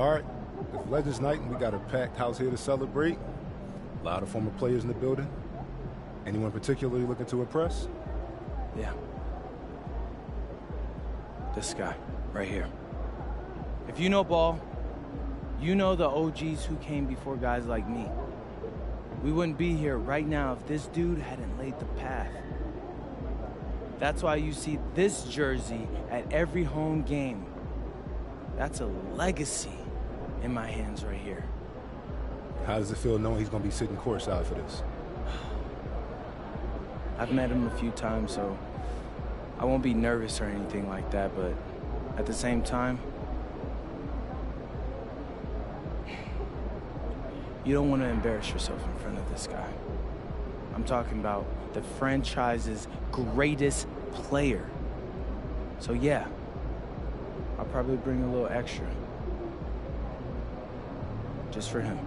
All right, it's Legends Night and we got a packed house here to celebrate. A lot of former players in the building. Anyone particularly looking to impress? Yeah. This guy, right here. If you know ball, you know the OGs who came before guys like me. We wouldn't be here right now if this dude hadn't laid the path. That's why you see this jersey at every home game. That's a legacy in my hands right here. How does it feel knowing he's going to be sitting courtside for this? I've met him a few times, so I won't be nervous or anything like that, but at the same time, you don't want to embarrass yourself in front of this guy. I'm talking about the franchise's greatest player. So yeah, I'll probably bring a little extra. Just for him.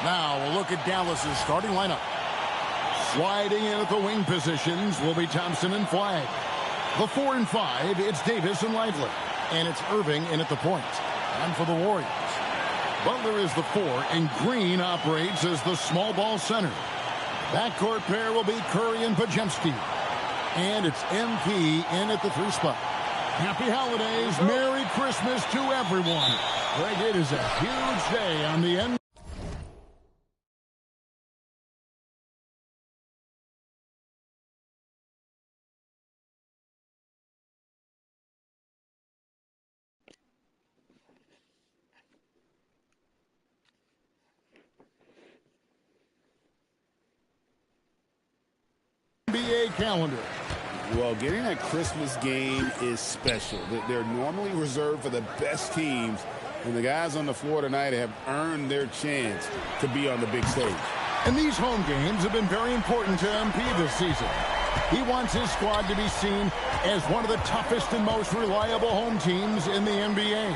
Now we'll look at Dallas's starting lineup. Sliding in at the wing positions will be Thompson and Flagg. The 4 and 5, it's Davis and Lively. And it's Irving in at the point. And for the Warriors, Butler is the 4, and Green operates as the small ball center. Backcourt pair will be Curry and Podziemski. And it's MP in at the 3 spot. Happy holidays. Merry Christmas to everyone. Greg, it is a huge day on the end. NBA calendar. Well, getting a Christmas game is special. They're normally reserved for the best teams, and the guys on the floor tonight have earned their chance to be on the big stage. And these home games have been very important to MP this season. He wants his squad to be seen as one of the toughest and most reliable home teams in the NBA.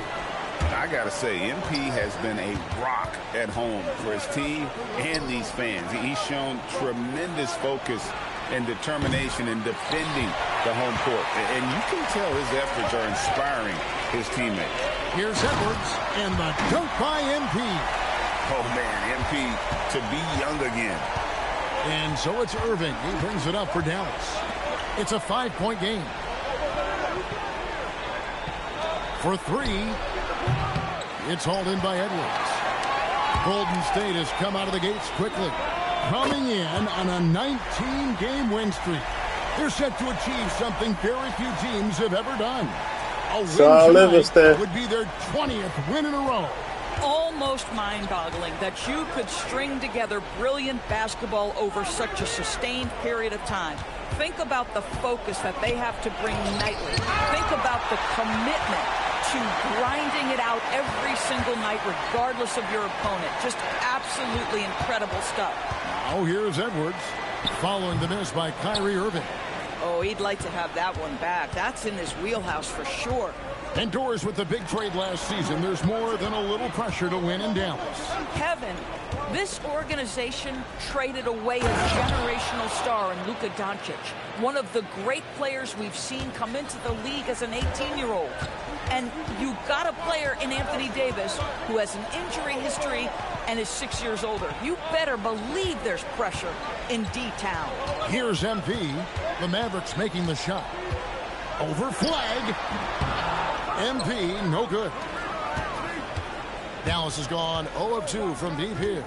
I gotta say, MP has been a rock at home for his team and these fans. He's shown tremendous focus and determination in defending the home court. And you can tell his efforts are inspiring his teammates. Here's Edwards, and the dunk by MP. Oh, man, MP to be young again. And so it's Irving. He brings it up for Dallas. It's a 5-point game. For three, it's hauled in by Edwards. Golden State has come out of the gates quickly, coming in on a 19-game win streak. They're set to achieve something very few teams have ever done. A win tonight would be their 20th win in a row. Almost mind-boggling that you could string together brilliant basketball over such a sustained period of time. Think about the focus that they have to bring nightly. Think about the commitment to grinding it out every single night regardless of your opponent. Just absolutely incredible stuff. Now here's Edwards following the miss by Kyrie Irving. Oh, he'd like to have that one back. That's in his wheelhouse for sure. Indoors with the big trade last season, there's more than a little pressure to win in Dallas. Kevin, this organization traded away a generational star in Luka Doncic, one of the great players we've seen come into the league as an 18-year-old. And you got a player in Anthony Davis who has an injury history and is 6 years older. You better believe there's pressure in D-Town. Here's MP. The Mavericks making the shot. Over flag. MP, no good. Dallas has gone 0 of 2 from deep here.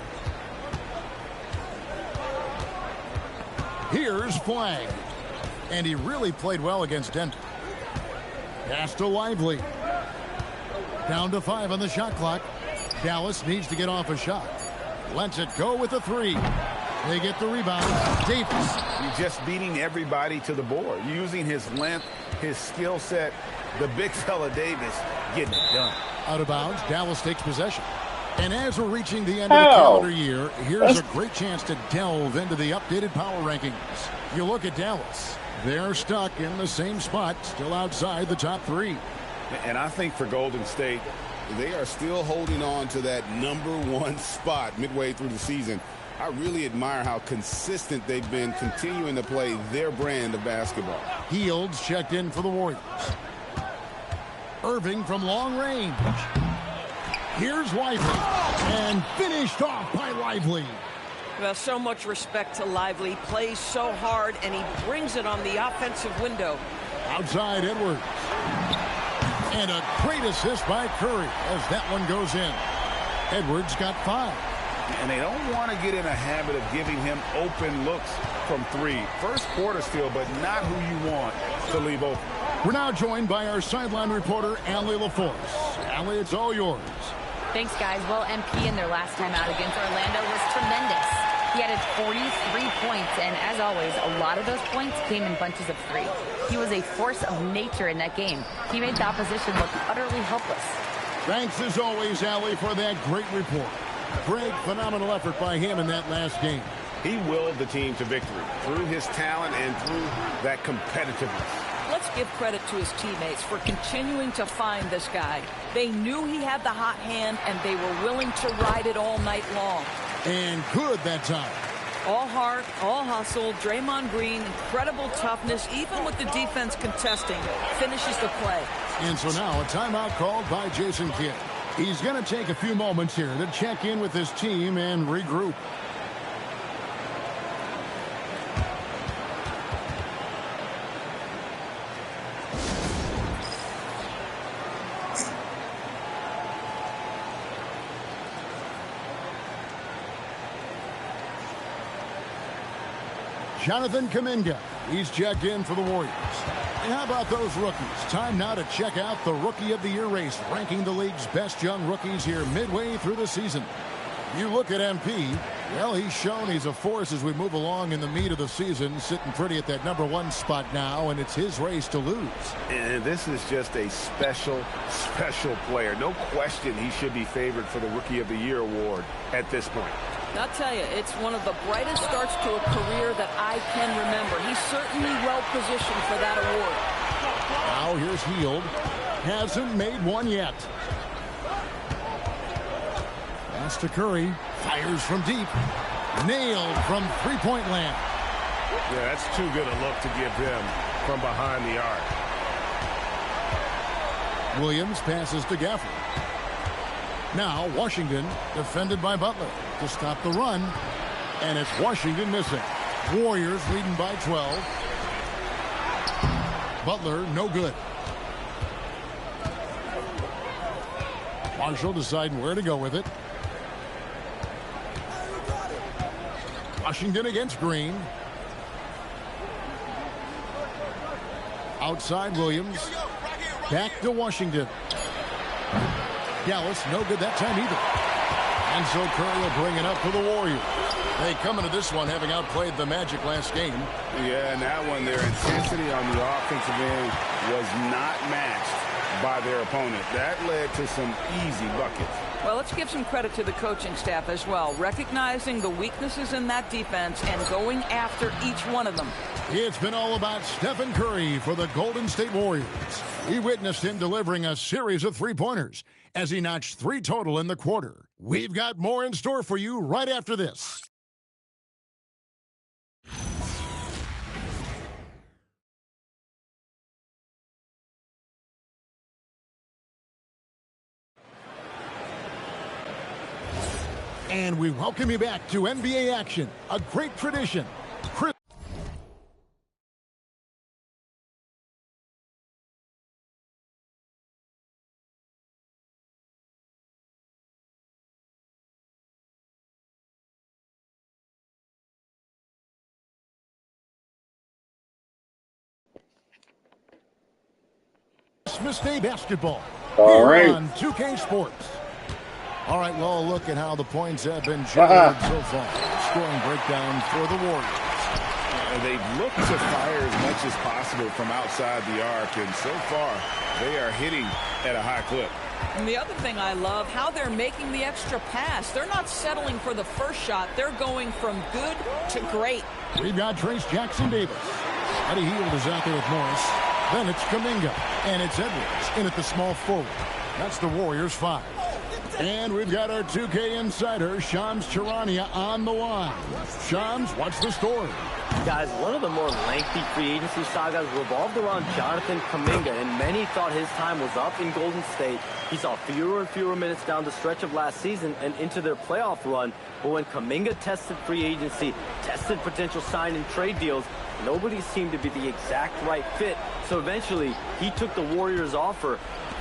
Here's Flag. And he really played well against Denver. Pass to Lively. Down to 5 on the shot clock. Dallas needs to get off a shot. Lets it go with a 3. They get the rebound. Davis. He's just beating everybody to the board, using his length, his skill set. The big fella Davis getting it done. Out of bounds. Dallas takes possession. And as we're reaching the end of the calendar year, here's a great chance to delve into the updated power rankings. You look at Dallas. They're stuck in the same spot, still outside the top 3. And I think for Golden State, they are still holding on to that #1 spot midway through the season. I really admire how consistent they've been continuing to play their brand of basketball. Fields checked in for the Warriors. Irving from long range. Here's Lively. And finished off by Lively. Well, so much respect to Lively. Plays so hard, and he brings it on the offensive window. Outside Edwards. And a great assist by Curry as that one goes in. Edwards got 5. And they don't want to get in a habit of giving him open looks from 3. First quarter still, but not who you want to leave open. We're now joined by our sideline reporter, Allie LaForce. Allie, it's all yours. Thanks, guys. Well, MP in their last time out against Orlando was tremendous. He added 43 points, and as always, a lot of those points came in bunches of 3. He was a force of nature in that game. He made the opposition look utterly helpless. Thanks, as always, Allie, for that great report. Great, phenomenal effort by him in that last game. He willed the team to victory through his talent and through that competitiveness. Let's give credit to his teammates for continuing to find this guy. They knew he had the hot hand, and they were willing to ride it all night long. And good that time. All heart, all hustle. Draymond Green, incredible toughness, even with the defense contesting, finishes the play. And so now a timeout called by Jason Kidd. He's going to take a few moments here to check in with his team and regroup. Jonathan Kuminga, he's checked in for the Warriors. And how about those rookies? Time now to check out the Rookie of the Year race, ranking the league's best young rookies here midway through the season. You look at MP, well, he's shown he's a force as we move along in the meat of the season, sitting pretty at that #1 spot now, and it's his race to lose. And this is just a special, special player. No question he should be favored for the Rookie of the Year award at this point. I'll tell you, it's one of the brightest starts to a career that I can remember. He's certainly well positioned for that award. Now here's Hield. Hasn't made one yet. Pass to Curry. Fires from deep. Nailed from three-point land. Yeah, that's too good a look to give him from behind the arc. Williams passes to Gafford. Now Washington defended by Butler to stop the run. And it's Washington missing. Warriors leading by 12. Butler no good. Marshall deciding where to go with it. Washington against Green. Outside Williams. Back to Washington. Dallas no good that time either. And so Curry will bring it up for the Warriors. They come into this one having outplayed the Magic last game. Yeah, and that one, their intensity on the offensive end was not matched by their opponent. That led to some easy buckets. Well, let's give some credit to the coaching staff as well, recognizing the weaknesses in that defense and going after each one of them. It's been all about Stephen Curry for the Golden State Warriors. We witnessed him delivering a series of three-pointers as he notched 3 total in the quarter. We've got more in store for you right after this. And we welcome you back to NBA action, a great tradition. Christmas Day basketball. All right. On 2K Sports. All right, well, look at how the points have been generated so far. Scoring breakdown for the Warriors. They've looked to fire as much as possible from outside the arc, and so far they are hitting at a high clip. And the other thing I love, how they're making the extra pass. They're not settling for the first shot. They're going from good to great. We've got Trace Jackson-Davis. Eddie Hield is out there with Morris. Then it's Kuminga, and it's Edwards in at the small forward. That's the Warriors 5. And we've got our 2K insider, Shams Charania, on the line. Shams, what's the story? Guys, one of the more lengthy free agency sagas revolved around Jonathan Kuminga, and many thought his time was up in Golden State. He saw fewer and fewer minutes down the stretch of last season and into their playoff run. But when Kuminga tested free agency, tested potential sign and trade deals, nobody seemed to be the exact right fit. So eventually, he took the Warriors' offer.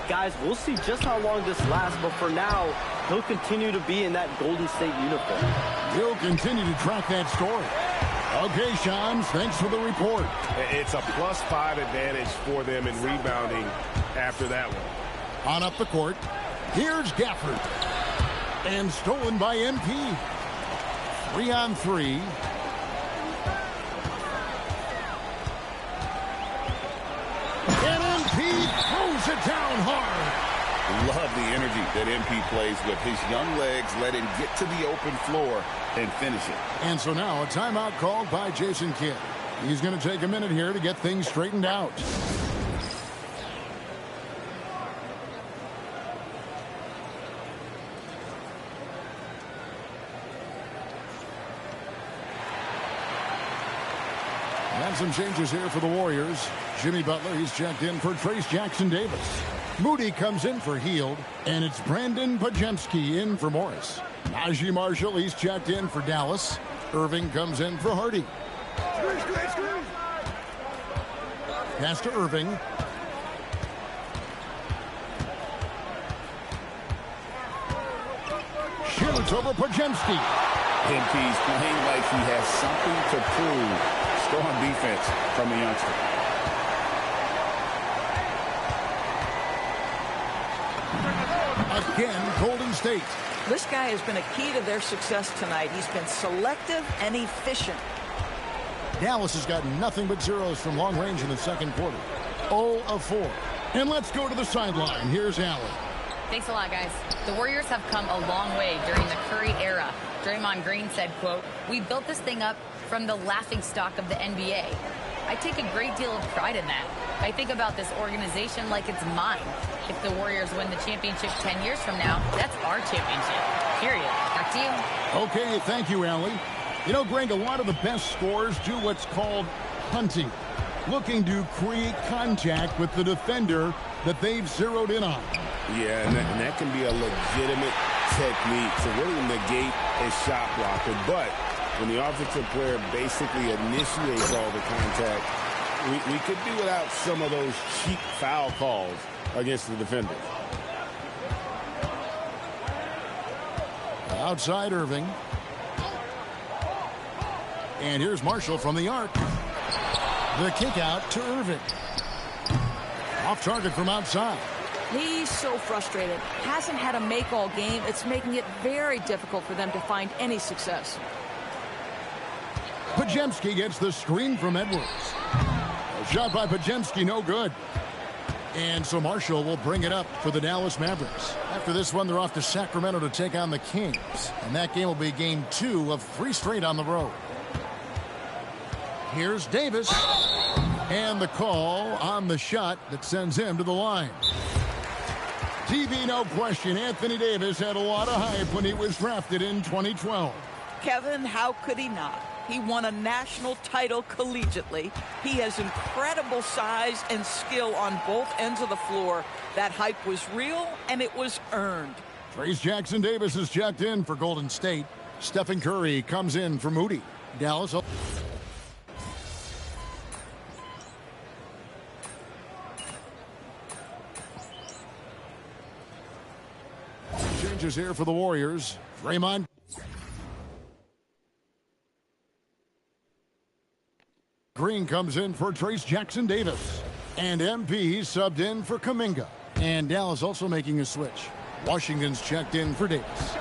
Guys, we'll see just how long this lasts, but for now, he'll continue to be in that Golden State uniform. We'll continue to track that story. Okay, Shams, thanks for the report. It's a +5 advantage for them in rebounding after that one. On up the court, here's Gafford. And stolen by MP. 3-on-3. And MP throws it down hard. Love the energy that MP plays with. His young legs let him get to the open floor and finish it. And so now a timeout called by Jason Kidd. He's going to take a minute here to get things straightened out. And some changes here for the Warriors. Jimmy Butler, he's checked in for Trace Jackson-Davis. Moody comes in for Hield, and it's Brandon Podziemski in for Morris. Najee Marshall, he's checked in for Dallas. Irving comes in for Hardy. Pass to Irving. Shoots over Podziemski. MP's playing like he has something to prove. Strong defense from the youngster. again, Golden State. This guy has been a key to their success tonight. He's been selective and efficient. Dallas has got nothing but zeros from long range in the second quarter. 0 of 4. And let's go to the sideline. Here's Allen. Thanks a lot, guys. The Warriors have come a long way during the Curry era. Draymond Green said, quote, "We built this thing up from the laughingstock of the NBA." I take a great deal of pride in that. I think about this organization like it's mine. If the Warriors win the championship 10 years from now, that's our championship. Period. Back to you. Okay, thank you, Allie. You know, Greg, a lot of the best scorers do what's called hunting, looking to create contact with the defender that they've zeroed in on. Yeah, and that can be a legitimate technique to really negate a shot blocker. But when the offensive player basically initiates all the contact, we could do without some of those cheap foul calls against the defenders. Outside Irving. And here's Marshall from the arc. The kick out to Irving. Off target from outside. He's so frustrated. Hasn't had a make all game. It's making it very difficult for them to find any success. Podziemski gets the screen from Edwards. A shot by Podziemski, no good. And so Marshall will bring it up for the Dallas Mavericks. After this one, they're off to Sacramento to take on the Kings. And that game will be game 2 of 3 straight on the road. Here's Davis. And the call on the shot that sends him to the line. TV, no question, Anthony Davis had a lot of hype when he was drafted in 2012. Kevin, how could he not? He won a national title collegiately. He has incredible size and skill on both ends of the floor. That hype was real, and it was earned. Trace Jackson Davis is checked in for Golden State. Stephen Curry comes in for Moody. Dallas. Changes here for the Warriors. Draymond. Green comes in for Trace Jackson Davis. And MP subbed in for Kuminga. And Dallas also making a switch. Washington's checked in for Davis.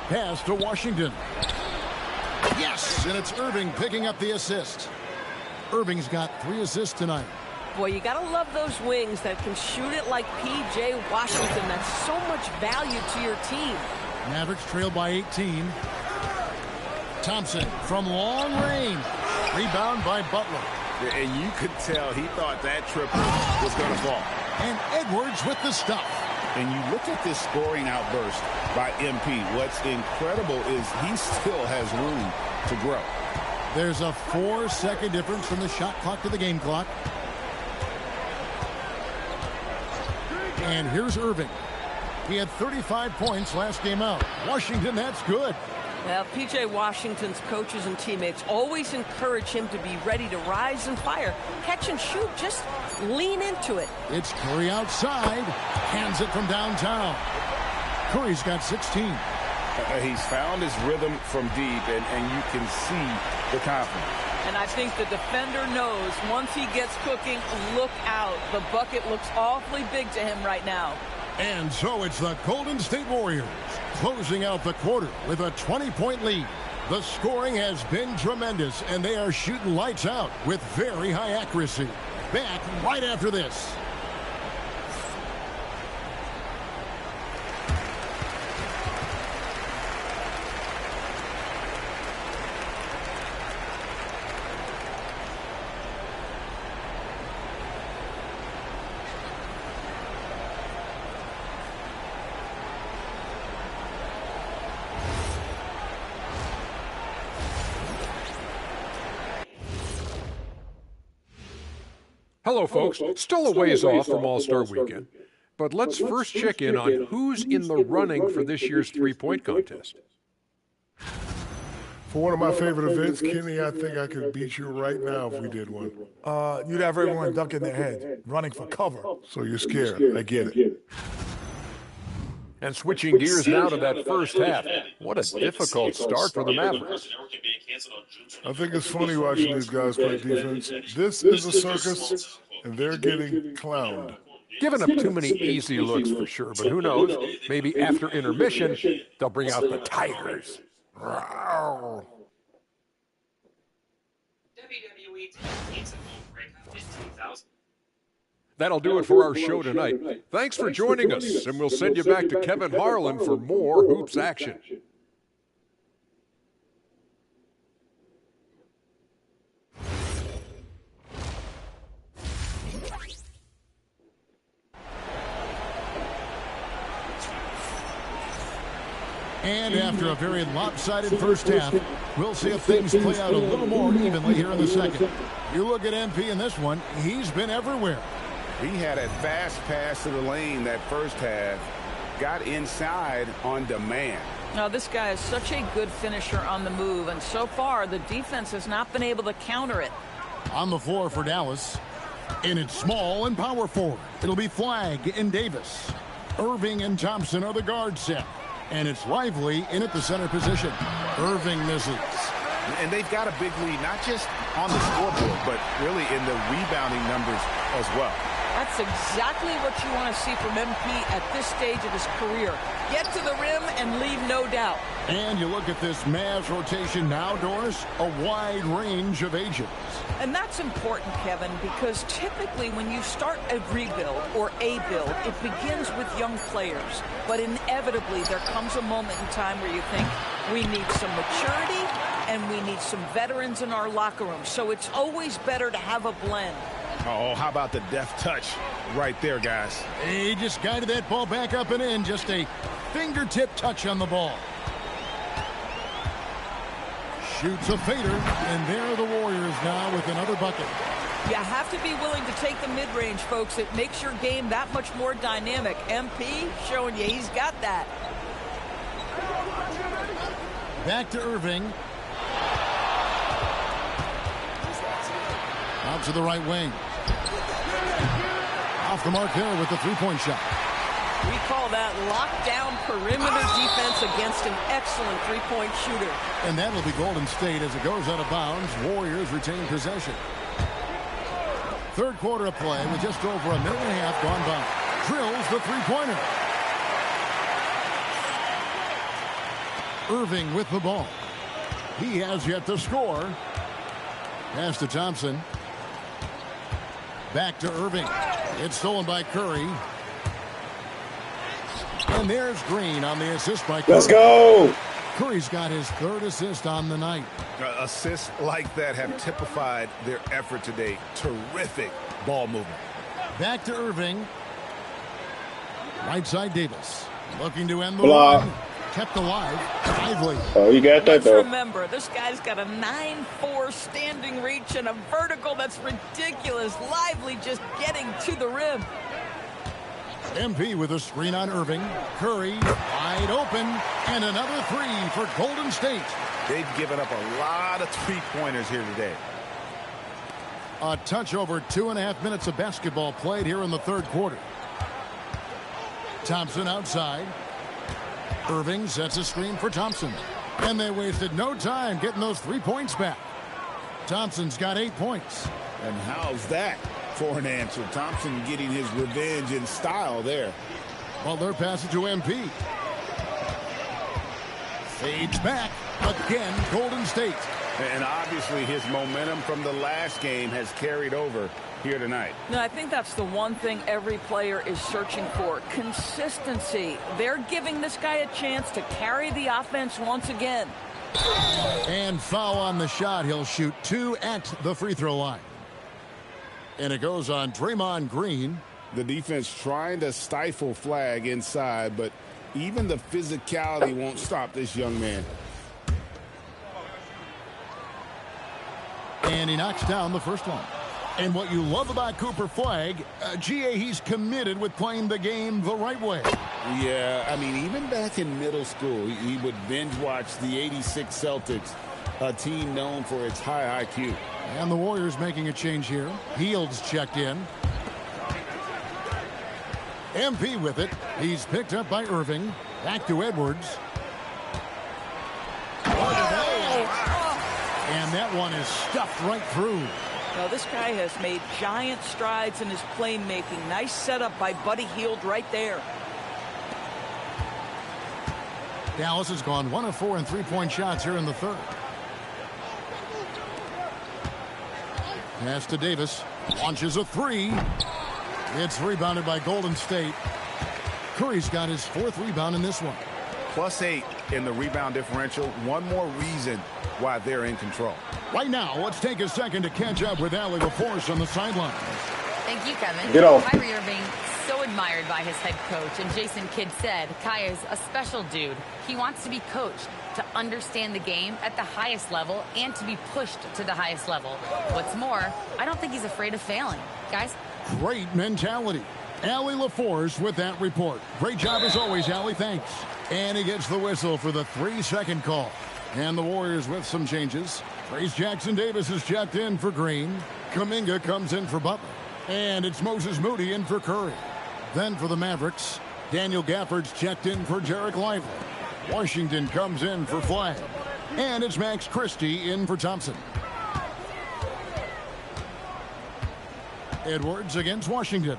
Pass to Washington. Yes, and it's Irving picking up the assist. Irving's got 3 assists tonight. Boy, you got to love those wings that can shoot it like P.J. Washington. That's so much value to your team. Mavericks trail by 18. Thompson from long range. Rebound by Butler. And you could tell he thought that triple was going to fall. And Edwards with the stuff. And you look at this scoring outburst by MP. What's incredible is he still has room to grow. There's a 4-second difference from the shot clock to the game clock. And here's Irving. He had 35 points last game out. Washington, that's good. Well, P.J. Washington's coaches and teammates always encourage him to be ready to rise and fire. Catch and shoot. Just lean into it. It's Curry outside. Hands it from downtown. Curry's got 16. He's found his rhythm from deep, and you can see the confidence. And I think the defender knows once he gets cooking, look out. The bucket looks awfully big to him right now. And so it's the Golden State Warriors closing out the quarter with a 20-point lead. The scoring has been tremendous, and they are shooting lights out with very high accuracy. Back right after this. Hello, folks. Still a ways off from All-Star Weekend, but let's first check in on who's in the running for this year's three-point contest. For one of my favorite events, Kenny, I think I could beat you right now if we did one. You'd have everyone ducking their head, running for cover. So you're scared. I get it. And switching gears now to that first half. What a difficult start for the Mavericks. I think it's funny watching these guys play defense. This is a circus, and they're getting clowned. Giving up too many easy looks for sure, but who knows? Maybe after intermission, they'll bring out the Tigers. Rawr. That'll do it for our show tonight. Thanks for joining us, and we'll send you back to Kevin Harlan for more hoops action. And after a very lopsided first half, we'll see if things play out a little more evenly here in the second. You look at MP in this one, he's been everywhere. He had a fast pass to the lane that first half, got inside on demand. Now, this guy is such a good finisher on the move, and so far the defense has not been able to counter it. On the floor for Dallas, and it's small and power forward. It'll be Flagg and Davis. Irving and Thompson are the guard set. And it's Lively in at the center position. Irving misses. And they've got a big lead, not just on the scoreboard, but really in the rebounding numbers as well. That's exactly what you want to see from MP at this stage of his career. Get to the rim and leave no doubt. And you look at this Mavs rotation now, Doris, a wide range of ages. And that's important, Kevin, because typically when you start a rebuild or a build, it begins with young players. But inevitably, there comes a moment in time where you think we need some maturity and we need some veterans in our locker room. So it's always better to have a blend. Oh, how about the deft touch right there, guys? He just guided that ball back up and in. Just a fingertip touch on the ball. Shoots a fader, and there are the Warriors now with another bucket. You have to be willing to take the mid-range, folks. It makes your game that much more dynamic. MP showing you he's got that. Back to Irving. Out to the right wing. Off the mark there with the three-point shot. We call that lockdown perimeter defense against an excellent three-point shooter. And that'll be Golden State as it goes out of bounds. Warriors retain possession. Third quarter of play with just over a minute and a half gone by. Drills the three-pointer. Irving with the ball. He has yet to score. Pass to Thompson. Back to Irving. It's stolen by Curry. And there's Green on the assist by Curry. Let's go! Curry's got his third assist on the night. Assists like that have typified their effort today. Terrific ball movement. Back to Irving. Right side Davis. Looking to end the Block. run. Kept alive. Lively. Oh, you got that, Let's though. remember, this guy's got a 9'4" standing reach and a vertical that's ridiculous. Lively just getting to the rim. MP with a screen on Irving. Curry wide open. And another three for Golden State. They've given up a lot of three-pointers here today. A touch over 2.5 minutes of basketball played here in the third quarter. Thompson outside. Irving sets a screen for Thompson. And they wasted no time getting those 3 points back. Thompson's got 8 points. And how's that for an answer? Thompson getting his revenge in style there. Butler passes to MP. Fades back. Again, Golden State. And obviously his momentum from the last game has carried over here tonight. No, I think that's the one thing every player is searching for. Consistency. They're giving this guy a chance to carry the offense once again. And foul on the shot. He'll shoot 2 at the free throw line. And it goes on Draymond Green. The defense trying to stifle Flagg inside, but even the physicality won't stop this young man. And he knocks down the first one. And what you love about Cooper Flagg, GA, he's committed with playing the game the right way. Yeah, I mean, even back in middle school, he would binge watch the '86 Celtics, a team known for its high IQ. And the Warriors making a change here. Heald's checked in. MP with it. He's picked up by Irving. Back to Edwards. And that one is stuffed right through. Now, this guy has made giant strides in his playmaking. Nice setup by Buddy Hield right there. Dallas has gone 1 of 4 in three-point shots here in the third. Pass to Davis. Launches a three. It's rebounded by Golden State. Curry's got his 4th rebound in this one. +8 in the rebound differential. One more reason why they're in control. Right now, let's take a second to catch up with Allie LaForce on the sideline. Thank you, Kevin. Get off. Kyrie Irving, so admired by his head coach. And Jason Kidd said, Kai is a special dude. He wants to be coached, to understand the game at the highest level, and to be pushed to the highest level. What's more, I don't think he's afraid of failing. Guys? Great mentality. Allie LaForce with that report. Great job as always, Allie. Thanks. And he gets the whistle for the 3-second call. And the Warriors with some changes. Trace Jackson-Davis is checked in for Green. Kuminga comes in for Butler. And it's Moses Moody in for Curry. Then for the Mavericks, Daniel Gafford's checked in for Jarek Lively. Washington comes in for Flagg. And it's Max Christie in for Thompson. Edwards against Washington.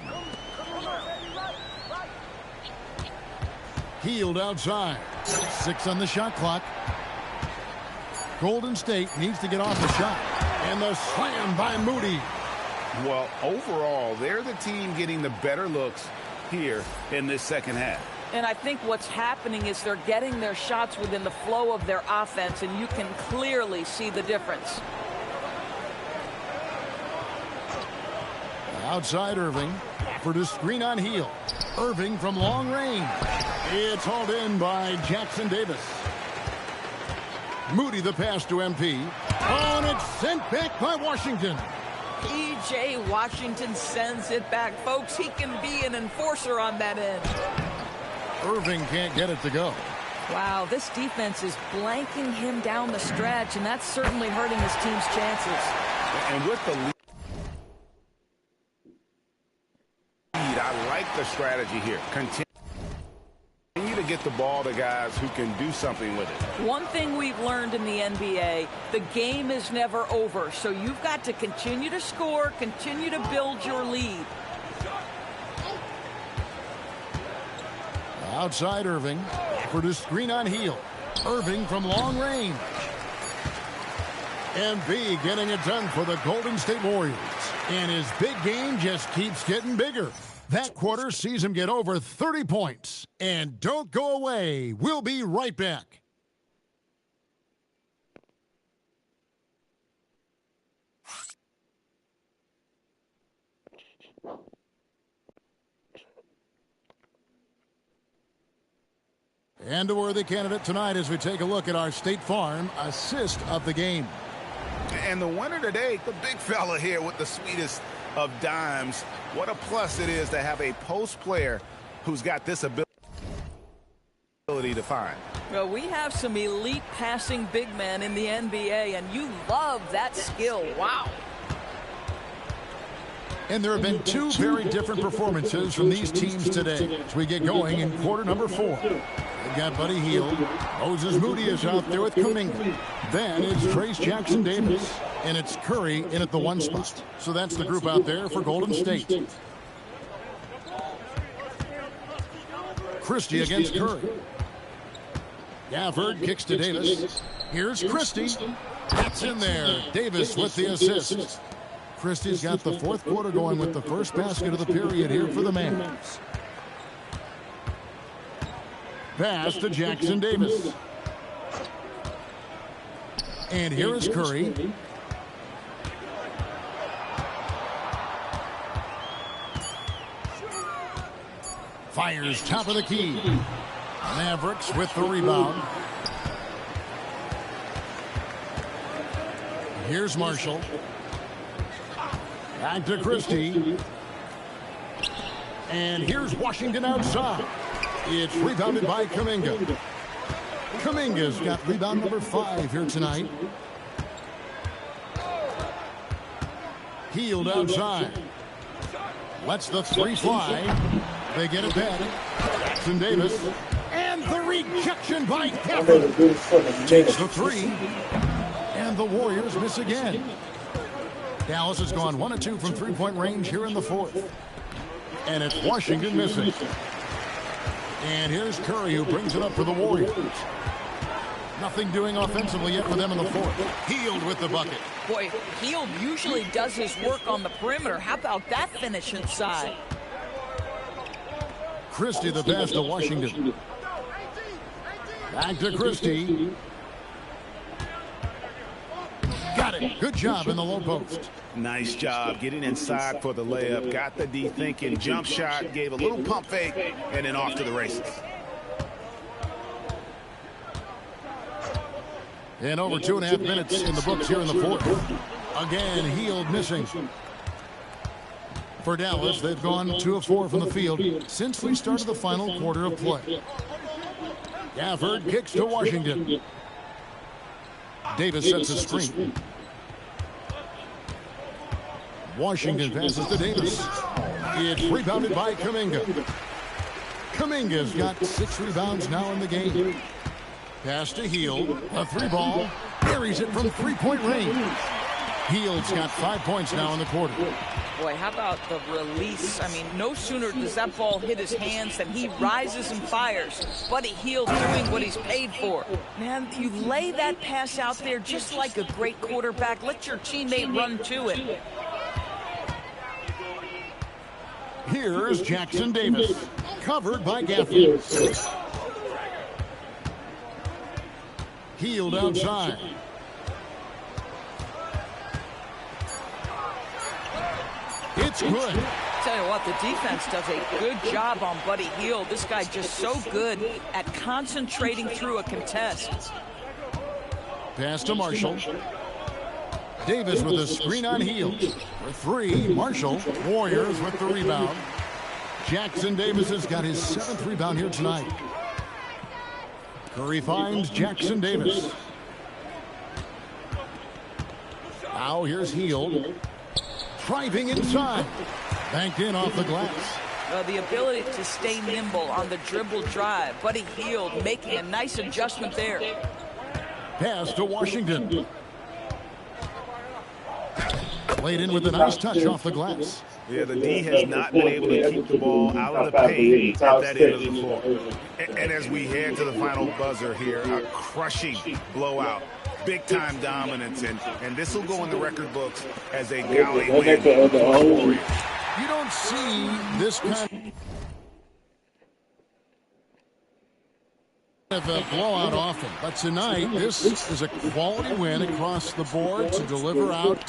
Hield outside. 6 on the shot clock. Golden State needs to get off the shot. And the slam by Moody. Well, overall, they're the team getting the better looks here in this second half. And I think what's happening is they're getting their shots within the flow of their offense, and you can clearly see the difference. Outside Irving for the screen on Hield. Irving from long range. It's hauled in by Jackson-Davis. Moody the pass to MP. Oh, and it's sent back by Washington. P.J. Washington sends it back. Folks, he can be an enforcer on that end. Irving can't get it to go. Wow, this defense is blanking him down the stretch, and that's certainly hurting his team's chances. And with the lead, I like the strategy here. Continue to get the ball to guys who can do something with it. One thing we've learned in the NBA, the game is never over, so you've got to continue to score, continue to build your lead. Outside Irving for the screen on Hield. Irving from long range. And B getting it done for the Golden State Warriors. And his big game just keeps getting bigger. That quarter sees him get over 30 points. And don't go away. We'll be right back. And a worthy candidate tonight as we take a look at our State Farm assist of the game. And the winner today, the big fella here with the sweetest of dimes. What a plus it is to have a post player who's got this ability to find. Well, we have some elite passing big men in the NBA, and you love that skill. Wow. And there have been two very different performances from these teams today as we get going in quarter number 4. They've got Buddy Hield. Moses Moody is out there with Kuminga. Then it's Trace Jackson-Davis. And it's Curry in at the 1 spot. So that's the group out there for Golden State. Christie against Curry. Gafford kicks to Davis. Here's Christie. That's in there. Davis with the assist. Christie's got the 4th quarter going with the first basket of the period here for the Mavs. Pass to Jackson-Davis. And here is Curry. Fires top of the key. Mavericks with the rebound. Here's Marshall. Back to Christie. And here's Washington outside. It's rebounded by Kuminga. Kuminga's got rebound number 5 here tonight. Hield outside. Lets the 3 fly. They get it back. Jackson-Davis. And the rejection by Gafford. Takes the 3. And the Warriors miss again. Dallas has gone 1 of 2 from three-point range here in the fourth. And it's Washington missing. And here's Curry, who brings it up for the Warriors. Nothing doing offensively yet for them in the fourth. Hield with the bucket. Boy, Hield usually does his work on the perimeter. How about that finish inside? Christie the pass to Washington. Back to Christie. Got it. Good job in the low post. Nice job getting inside for the layup. Got the D thinking. Jump shot. Gave a little pump fake. And then off to the races. And over 2.5 minutes in the books here in the fourth. Again, Hield missing. For Dallas, they've gone 2 of 4 from the field since we started the final quarter of play. Gafford kicks to Washington. Davis sets a screen. Washington passes to Davis. It's rebounded by Kuminga. Kuminga's got 6 rebounds now in the game. Pass to Hield. A 3-ball. Buries it from three-point range. Hield's got 5 points now in the quarter. Boy, how about the release? I mean, no sooner does that ball hit his hands than he rises and fires. Buddy Hield doing what he's paid for. Man, you lay that pass out there just like a great quarterback. Let your teammate run to it. Here's Jackson Davis. Covered by Gafford. Hield outside. It's good. Tell you what, the defense does a good job on Buddy Hield. This guy just so good at concentrating through a contest. Pass to Marshall. Davis with a screen on Hield. For 3, Marshall. Warriors with the rebound. Jackson Davis has got his 7th rebound here tonight. Curry finds Jackson Davis. Now here's Hield. Driving inside. Banked in off the glass. The ability to stay nimble on the dribble drive. Buddy Hield making a nice adjustment there. Pass to Washington. Played in with a nice touch off the glass. Yeah, the D has not been able to keep the ball out of the paint at that end of the floor. And as we head to the final buzzer here, a crushing blowout. Big-time dominance, and this will go in the record books as a galley win for the Warriors. You don't see this kind of a blowout often, but tonight this is a quality win across the board to deliver out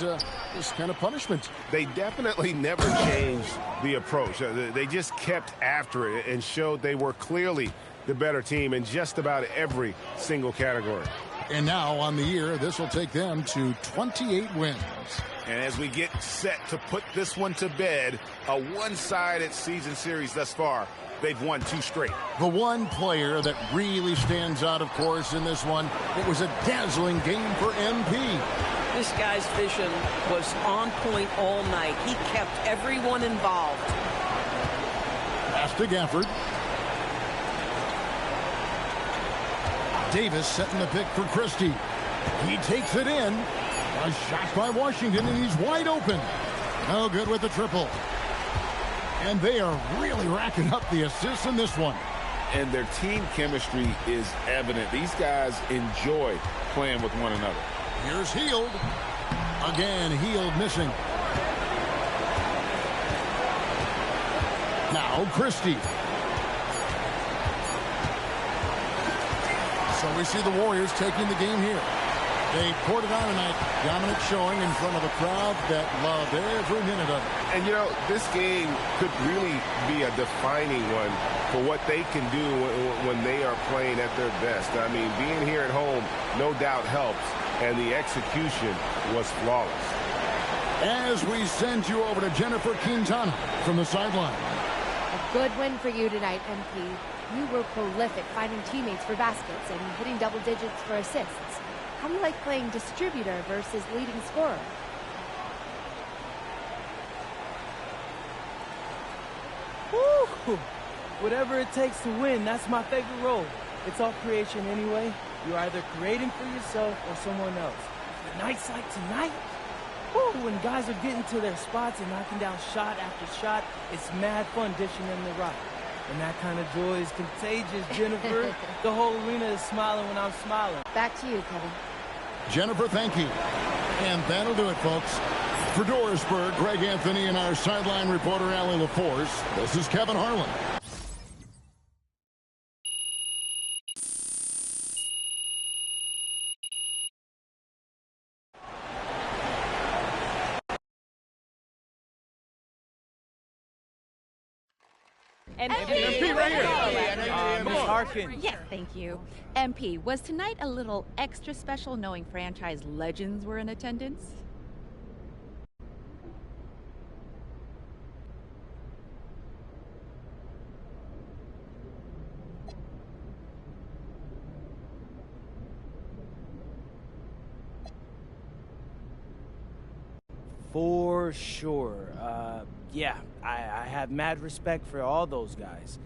this kind of punishment. They definitely never changed the approach. They just kept after it and showed they were clearly the better team in just about every single category. And now on the year, this will take them to 28 wins. And as we get set to put this one to bed, a one-sided season series thus far, they've won 2 straight. The one player that really stands out, of course, in this one, it was a dazzling game for MP. This guy's vision was on point all night. He kept everyone involved. Pass to Gafford. Davis setting the pick for Christie. He takes it in. A shot by Washington, and he's wide open. No good with the triple. And they are really racking up the assists in this one. And their team chemistry is evident. These guys enjoy playing with one another. Here's Hield. Again, Hield missing. Now Christie. So we see the Warriors taking the game here. They poured it on tonight. Dominant showing in front of a crowd that loved every minute of it. And, you know, this game could really be a defining one for what they can do when they are playing at their best. I mean, being here at home no doubt helps, and the execution was flawless. As we send you over to Jennifer Quintana from the sideline. A good win for you tonight, MP. You were prolific finding teammates for baskets and hitting double digits for assists. How do you like playing distributor versus leading scorer? Woo! Whatever it takes to win, that's my favorite role. It's all creation anyway. You're either creating for yourself or someone else. But nights like tonight, Woo, when guys are getting to their spots and knocking down shot after shot, it's mad fun dishing them the rock. And that kind of joy is contagious, Jennifer. The whole arena is smiling when I'm smiling. Back to you, Kevin. Jennifer, thank you. And that'll do it, folks. For Dorisburg, Greg Anthony, and our sideline reporter, Allie LaForce, this is Kevin Harlan. MP right here. Miss Harkin. Yes, thank you. MP, was tonight a little extra special knowing franchise legends were in attendance? For sure. Yeah, I have mad respect for all those guys.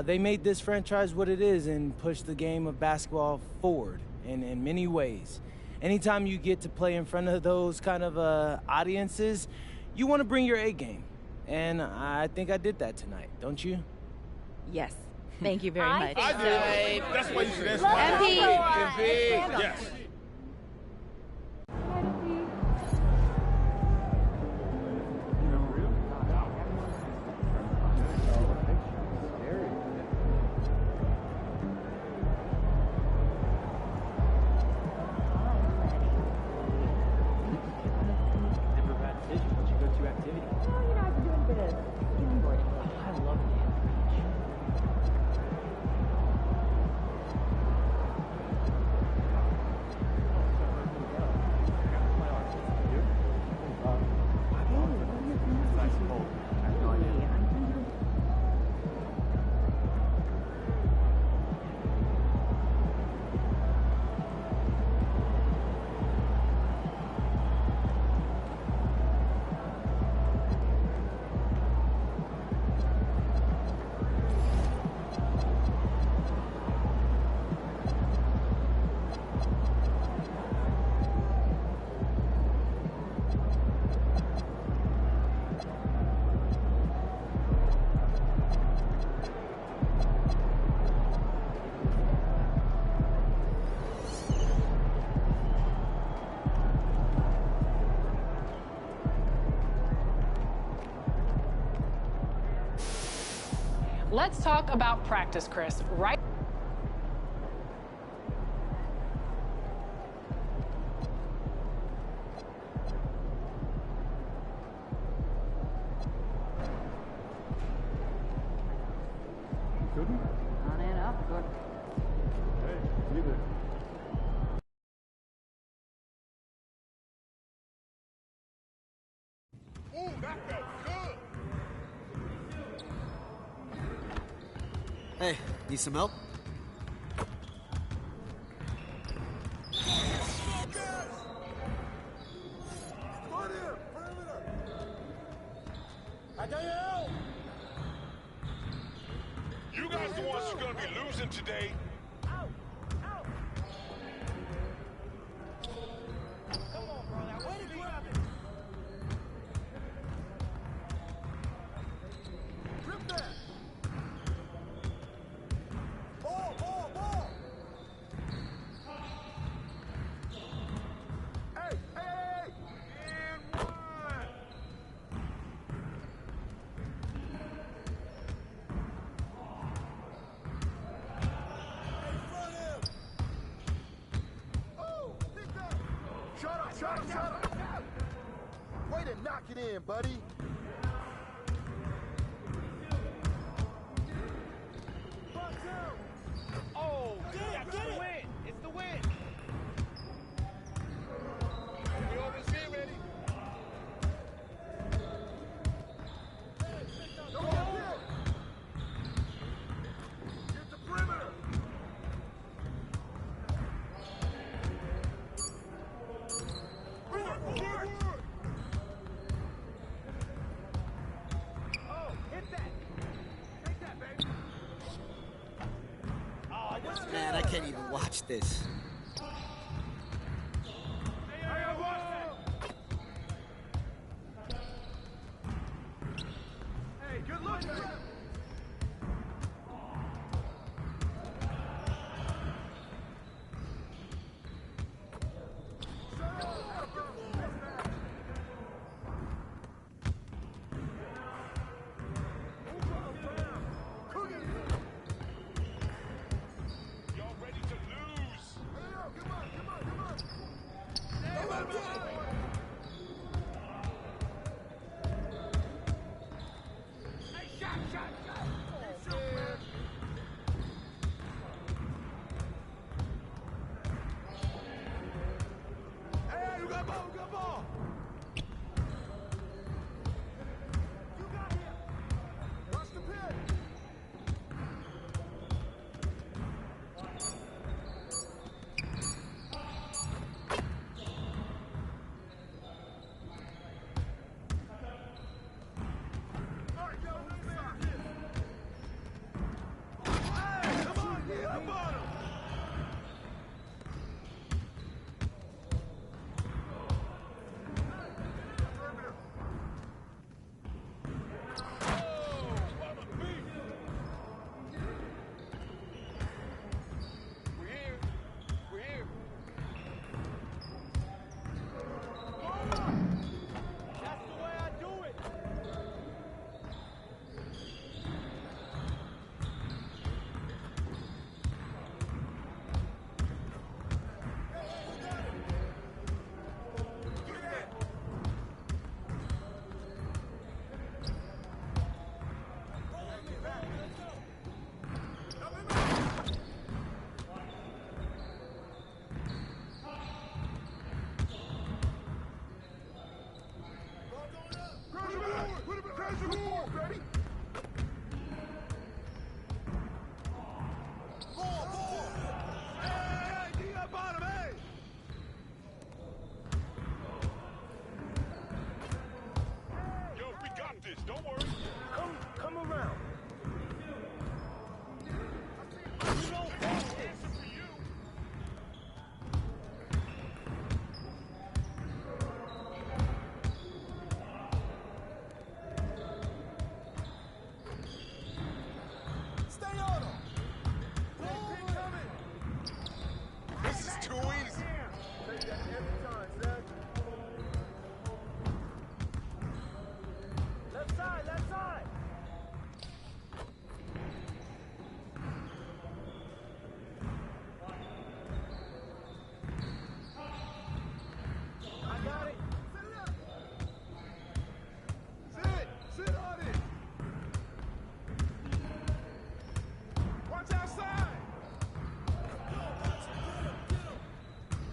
They made this franchise what it is and pushed the game of basketball forward in many ways. Anytime you get to play in front of those kind of audiences, you want to bring your A game. And I think I did that tonight, don't you? Yes. Thank you very much. I do. That's why you should ask MP. Yes. Let's talk about practice, Chris. Right? On and up. Good. Hey, either. Hey, need some help? You guys the ones who are gonna be losing today. Shut up. Way to knock it in, buddy. Oh, yeah, get it. Win. It's the win. You almost here, ready? Get the perimeter. Man, I can't even watch this.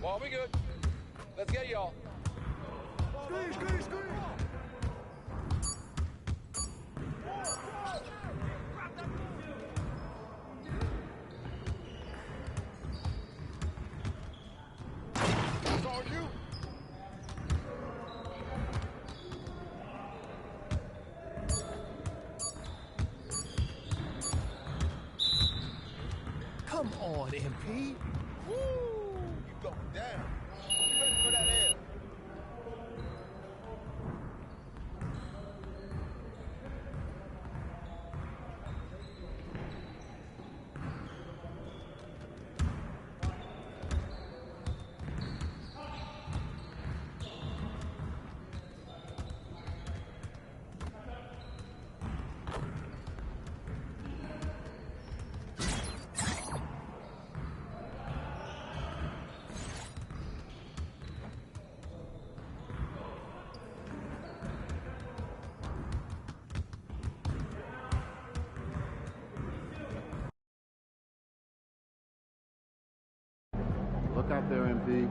Ball, we good. Let's get y'all. Squeeze. That's all you. Come on, MP. Woo! You going down. You ready for that air? Look out there, MP.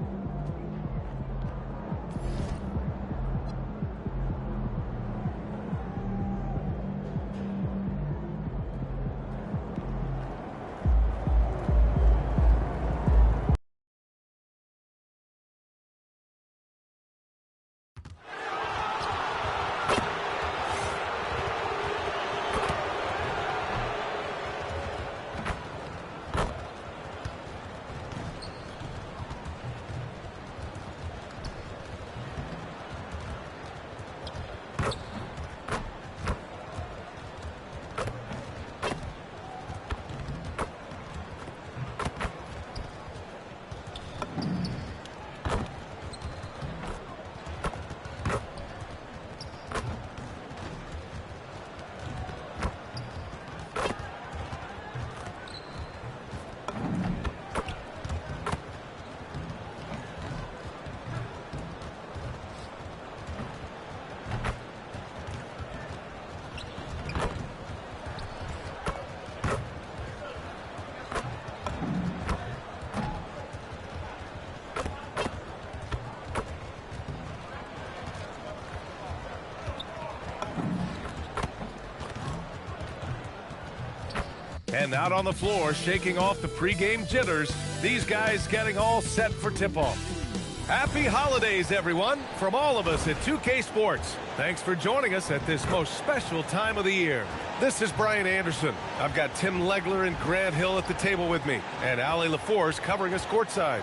And out on the floor, shaking off the pregame jitters, these guys getting all set for tip-off. Happy holidays, everyone, from all of us at 2K Sports. Thanks for joining us at this most special time of the year. This is Brian Anderson. I've got Tim Legler and Grant Hill at the table with me, and Allie LaForce covering us courtside.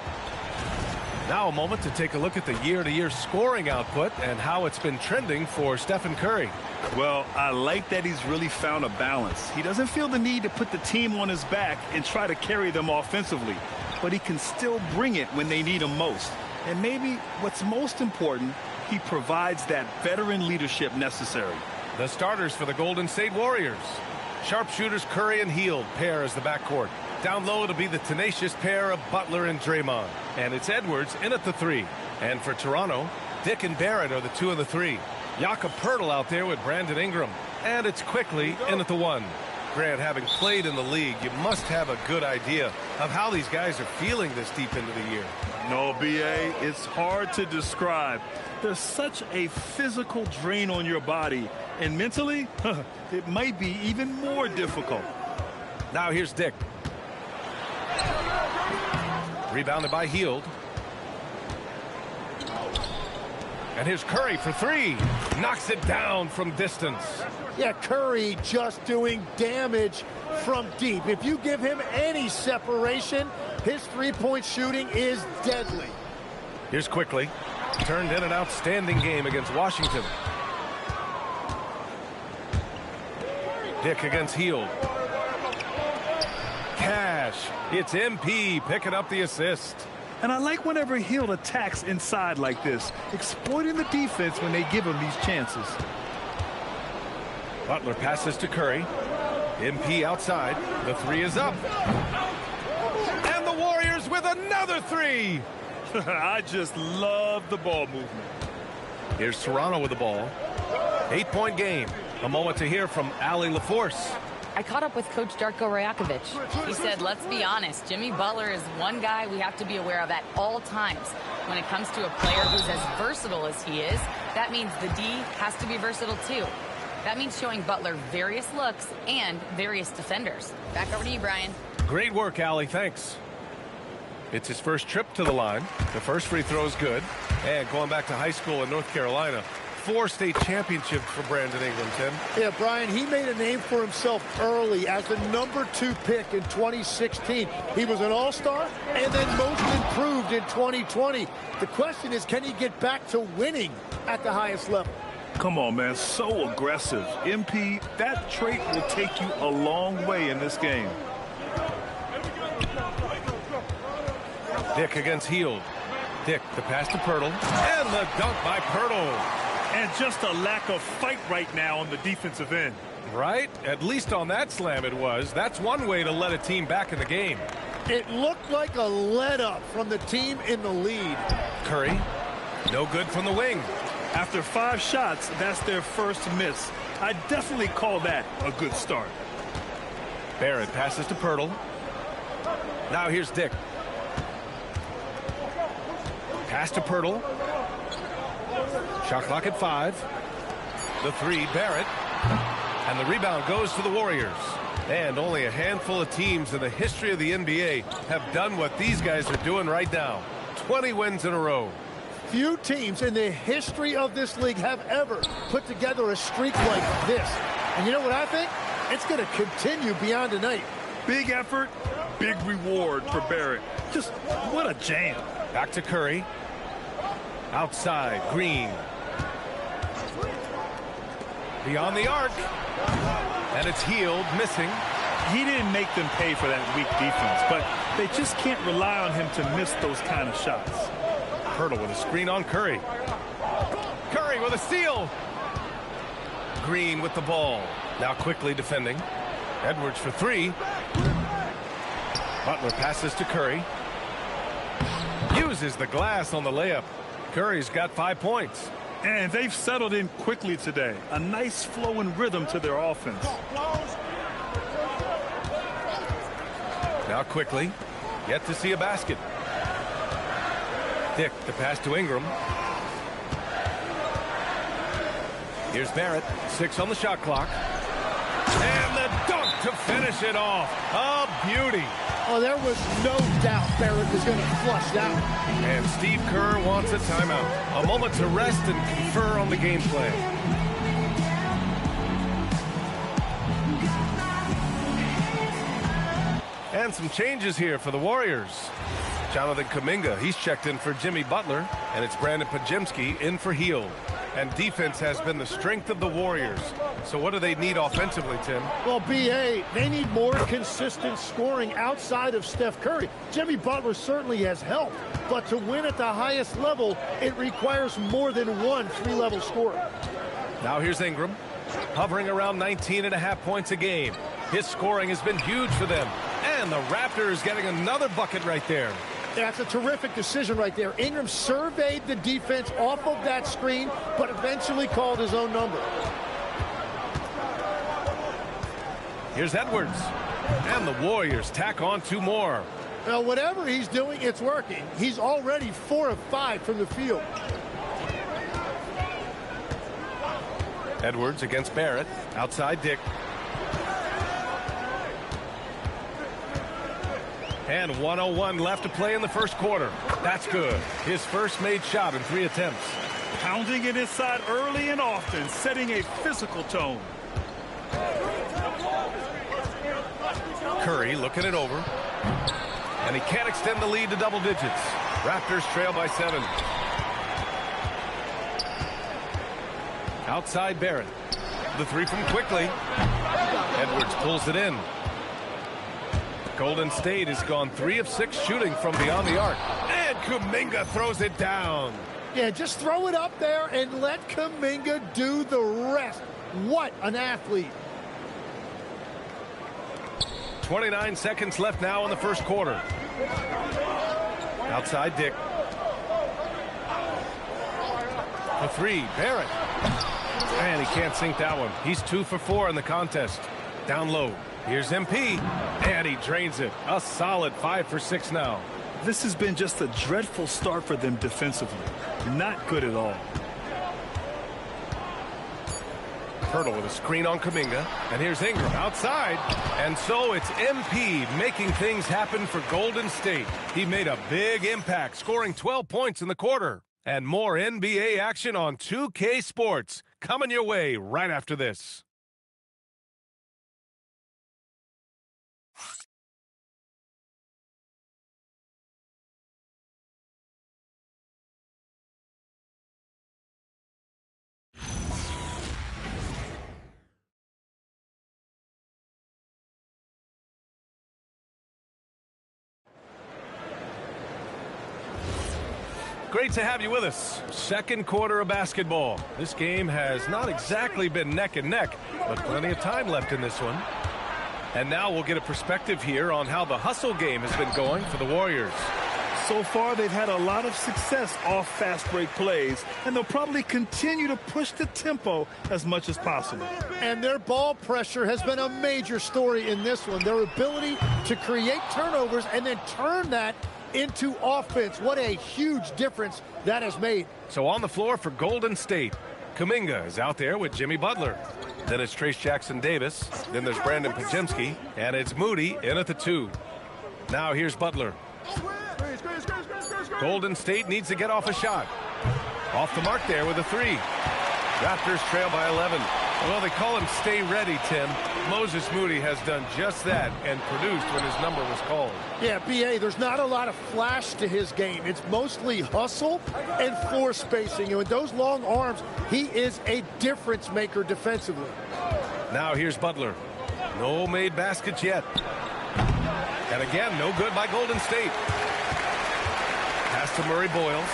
Now a moment to take a look at the year-to-year scoring output and how it's been trending for Stephen Curry. Well, I like that he's really found a balance. He doesn't feel the need to put the team on his back and try to carry them offensively, but he can still bring it when they need him most. And maybe what's most important, he provides that veteran leadership necessary. The starters for the Golden State Warriors. Sharpshooters Curry and Hield pair as the backcourt. Down low, it'll be the tenacious pair of Butler and Draymond. And it's Edwards in at the 3. And for Toronto, Dick and Barrett are the 2 and the 3. Jakob Poeltl out there with Brandon Ingram. And it's Quickly in at the 1. Grant, having played in the league, you must have a good idea of how these guys are feeling this deep into the year. No, B.A., it's hard to describe. There's such a physical drain on your body. And mentally, it might be even more difficult. Now here's Dick. Rebounded by Hield. And here's Curry for 3. Knocks it down from distance. Yeah, Curry just doing damage from deep. If you give him any separation, his three-point shooting is deadly. Here's Quickly. Turned in an outstanding game against Washington. Dick against Hield. Cash. It's MP picking up the assist. And I like whenever Hield attacks inside like this, exploiting the defense when they give him these chances. Butler passes to Curry. MP outside. The 3 is up. And the Warriors with another 3. I just love the ball movement. Here's Toronto with the ball. 8-point game. A moment to hear from Allie LaForce. I caught up with Coach Darko Rajakovic. He said, let's be honest, Jimmy Butler is one guy we have to be aware of at all times. When it comes to a player who's as versatile as he is, that means the D has to be versatile too. That means showing Butler various looks and various defenders. Back over to you, Brian. Great work, Allie. Thanks. It's his first trip to the line. The first free throw is good. And going back to high school in North Carolina, 4 state championships for Brandon Ingram, Tim. Yeah, Brian, he made a name for himself early as the #2 pick in 2016. He was an all-star and then most improved in 2020. The question is, can he get back to winning at the highest level? Come on, man, so aggressive. MP, that trait will take you a long way in this game. Dick against Hield. Dick, the pass to Poeltl. And the dunk by Poeltl. And just a lack of fight right now on the defensive end. Right? At least on that slam it was. That's one way to let a team back in the game. It looked like a let-up from the team in the lead. Curry, no good from the wing. After 5 shots, that's their first miss. I definitely call that a good start. Barrett passes to Poeltl. Now here's Dick. Pass to Poeltl. Shot clock at 5. The 3, Barrett. And the rebound goes to the Warriors. And only a handful of teams in the history of the NBA have done what these guys are doing right now. 20 wins in a row. Few teams in the history of this league have ever put together a streak like this. And you know what I think? It's going to continue beyond tonight. Big effort, big reward for Barrett. Just what a jam. Back to Curry. Outside, Green. Beyond the arc. And it's Hield, missing. He didn't make them pay for that weak defense, but they just can't rely on him to miss those kind of shots. Poeltl with a screen on Curry. Curry with a steal. Green with the ball. Now quickly defending. Edwards for 3. Butler passes to Curry. Uses the glass on the layup. Curry's got 5 points. And they've settled in quickly today. A nice flowing rhythm to their offense. Now quickly. Yet to see a basket. Dick, the pass to Ingram. Here's Barrett. 6 on the shot clock. And the dunk to finish it off. A beauty. Oh, there was no doubt Barrett was going to flush that one. And Steve Kerr wants a timeout. A moment to rest and confer on the game plan. And some changes here for the Warriors. Jonathan Kuminga, he's checked in for Jimmy Butler, and it's Brandon Pajemski in for Hield. And defense has been the strength of the Warriors. So what do they need offensively, Tim? Well, B.A., they need more consistent scoring outside of Steph Curry. Jimmy Butler certainly has helped, but to win at the highest level, it requires more than one three-level scorer. Now here's Ingram, hovering around 19.5 points a game. His scoring has been huge for them. And the Raptors getting another bucket right there. That's a terrific decision right there. Ingram surveyed the defense off of that screen, but eventually called his own number. Here's Edwards. And the Warriors tack on 2 more. Well, whatever he's doing, it's working. He's already 4 of 5 from the field. Edwards against Barrett. Outside Dick. And 1:01 left to play in the first quarter. That's good. His first made shot in 3 attempts. Pounding it inside early and often, setting a physical tone. Curry looking it over. And he can't extend the lead to double digits. Raptors trail by 7. Outside Barrett. The 3 from quickly. Edwards pulls it in. Golden State has gone 3 of 6 shooting from beyond the arc. And Kuminga throws it down. Yeah, just throw it up there and let Kuminga do the rest. What an athlete. 29 seconds left now in the first quarter. Outside Dick. A 3, Barrett. And he can't sink that one. He's 2 for 4 in the contest. Down low. Here's MP, and he drains it. A solid 5 for 6 now. This has been just a dreadful start for them defensively. Not good at all. Hurdle with a screen on Kuminga, and here's Ingram outside. And so it's MP making things happen for Golden State. He made a big impact, scoring 12 points in the quarter. And more NBA action on 2K Sports coming your way right after this. Great to have you with us. Second quarter of basketball. This game has not exactly been neck and neck, but plenty of time left in this one. And now we'll get a perspective here on how the hustle game has been going for the Warriors. So far, they've had a lot of success off fast break plays, and they'll probably continue to push the tempo as much as possible. And their ball pressure has been a major story in this one. Their ability to create turnovers and then turn that into offense. What a huge difference that has made. So on the floor for Golden State, Kuminga is out there with Jimmy Butler. Then it's Trace Jackson-Davis. Then there's Brandon Pajemski. And it's Moody in at the 2. Now here's Butler. Golden State needs to get off a shot. Off the mark there with a 3. Raptors trail by 11. Well, they call him stay ready, Tim. Moses Moody has done just that and produced when his number was called. Yeah, B.A., there's not a lot of flash to his game. It's mostly hustle and floor spacing. And with those long arms, he is a difference maker defensively. Now here's Butler. No made baskets yet. And again, no good by Golden State. Pass to Murray Boyles.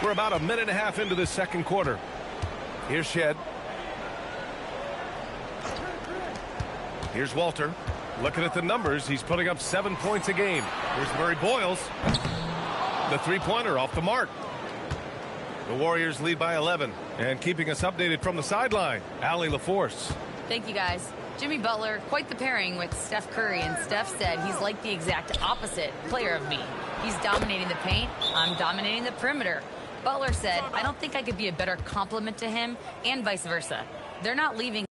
We're about a minute and a half into this second quarter. Here's Shed. Here's Walter. Looking at the numbers, he's putting up 7 points a game. Here's Murray Boyles. The three-pointer off the mark. The Warriors lead by 11. And keeping us updated from the sideline, Allie LaForce. Thank you, guys. Jimmy Butler, quite the pairing with Steph Curry, and Steph said he's like the exact opposite player of me. He's dominating the paint, I'm dominating the perimeter. Butler said, I don't think I could be a better complement to him, and vice versa. They're not leaving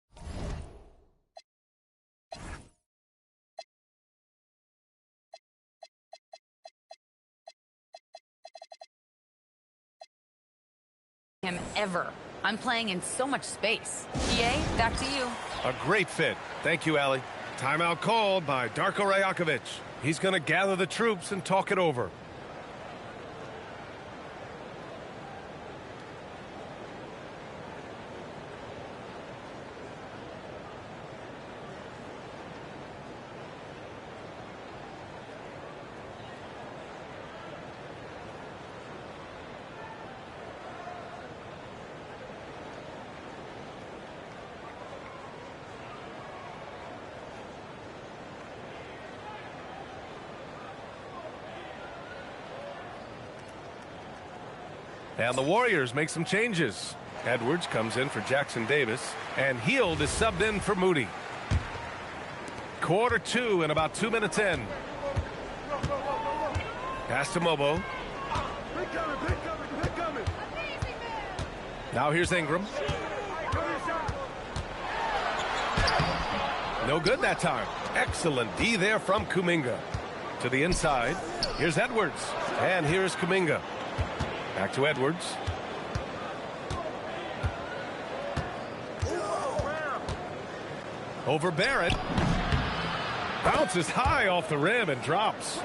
him ever. I'm playing in so much space. PA, back to you. A great fit. Thank you, Allie. Timeout called by Darko Rajakovic. He's going to gather the troops and talk it over. And the Warriors make some changes. Edwards comes in for Jackson Davis, and Hield is subbed in for Moody. Quarter 2 and about 2 minutes in. Pass to Mobo. Now here's Ingram. No good that time. Excellent D there from Kuminga. To the inside. Here's Edwards. And here's Kuminga. Back to Edwards. Over Barrett. Bounces high off the rim and drops.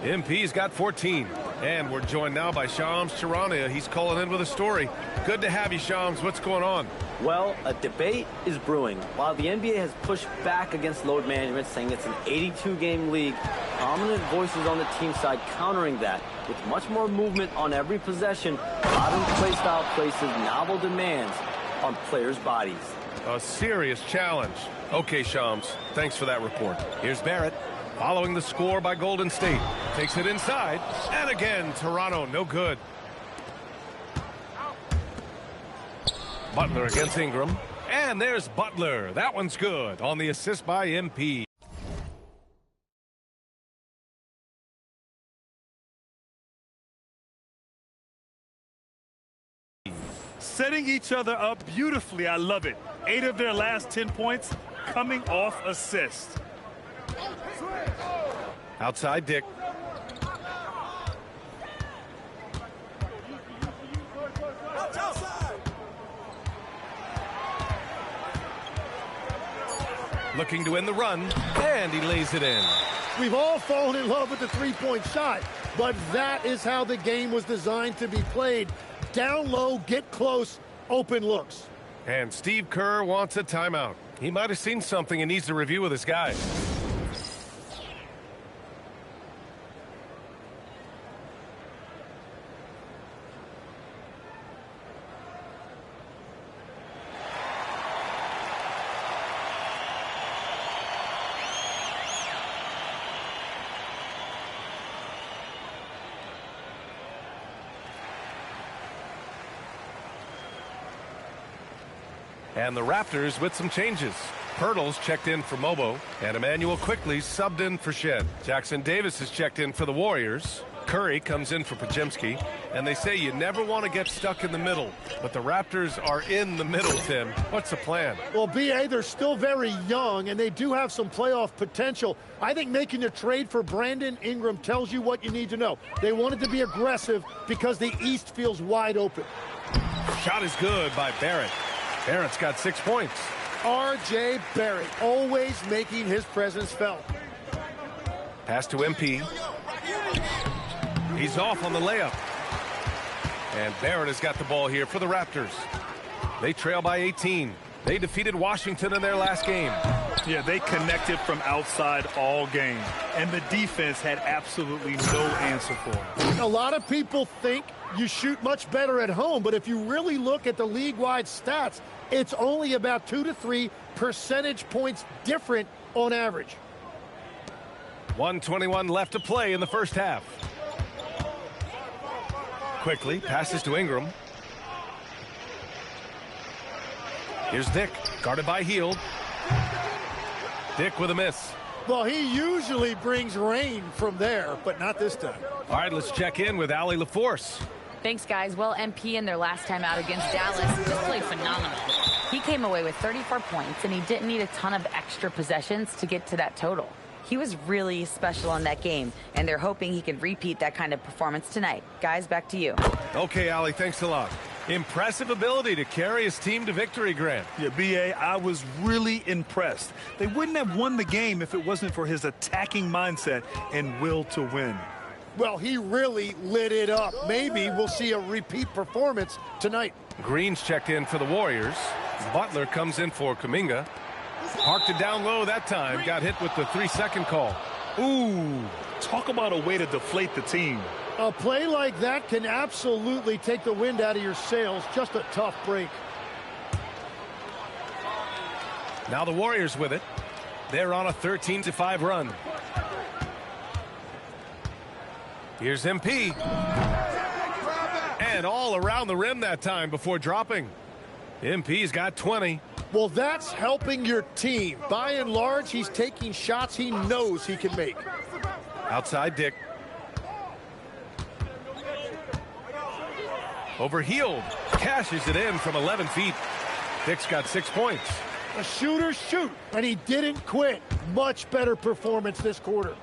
MP's got 14. And we're joined now by Shams Charania. He's calling in with a story. Good to have you, Shams. What's going on? Well, a debate is brewing. While the NBA has pushed back against load management, saying it's an 82-game league, prominent voices on the team side countering that. With much more movement on every possession, modern play style places novel demands on players' bodies. A serious challenge. Okay, Shams, thanks for that report. Here's Barrett, following the score by Golden State. Takes it inside, and again, Toronto, no good. Butler against Ingram, and there's Butler. That one's good on the assist by MP. Setting each other up beautifully. I love it. 8 of their last 10 points coming off assists. Outside Dick. Looking to win the run, and he lays it in. We've all fallen in love with the three-point shot, but that is how the game was designed to be played. Down low, get close, open looks. And Steve Kerr wants a timeout. He might have seen something and needs to review with his guys. And the Raptors with some changes. Pirtle's checked in for Mobo, and Emmanuel Quickly subbed in for Shed. Jackson Davis is checked in for the Warriors. Curry comes in for Podziemski, and they say you never want to get stuck in the middle, but the Raptors are in the middle, Tim. What's the plan? Well, B.A., they're still very young, and they do have some playoff potential. I think making a trade for Brandon Ingram tells you what you need to know. They wanted to be aggressive because the East feels wide open. Shot is good by Barrett. Barrett's got 6 points. R.J. Barrett, always making his presence felt. Pass to MP. He's off on the layup. And Barrett has got the ball here for the Raptors. They trail by 18. They defeated Washington in their last game. Yeah, they connected from outside all game. And the defense had absolutely no answer for them. A lot of people think you shoot much better at home, but if you really look at the league-wide stats, it's only about 2 to 3 percentage points different on average. 1:21 left to play in the first half. Quickly passes to Ingram. Here's Dick, guarded by Hield. Dick with a miss. Well, he usually brings rain from there, but not this time. All right, let's check in with Allie LaForce. Thanks, guys. Well, MP in their last time out against Dallas just played phenomenal. He came away with 34 points, and he didn't need a ton of extra possessions to get to that total. He was really special in that game, and they're hoping he can repeat that kind of performance tonight. Guys, back to you. Okay, Allie, thanks a lot. Impressive ability to carry his team to victory, Grant. Yeah, B.A., I was really impressed. They wouldn't have won the game if it wasn't for his attacking mindset and will to win. Well, he really lit it up. Maybe we'll see a repeat performance tonight. Green's checked in for the Warriors. Butler comes in for Kuminga. Parked it down low that time. Got hit with the 3-second call. Ooh, talk about a way to deflate the team. A play like that can absolutely take the wind out of your sails. Just a tough break. Now the Warriors with it. They're on a 13-5 run. Here's MP. And all around the rim that time before dropping. MP's got 20. Well, that's helping your team. By and large, he's taking shots he knows he can make. Outside Dick. Overhealed. Cashes it in from 11 feet. Dick's got 6 points. A shooter shoot, and he didn't quit. Much better performance this quarter.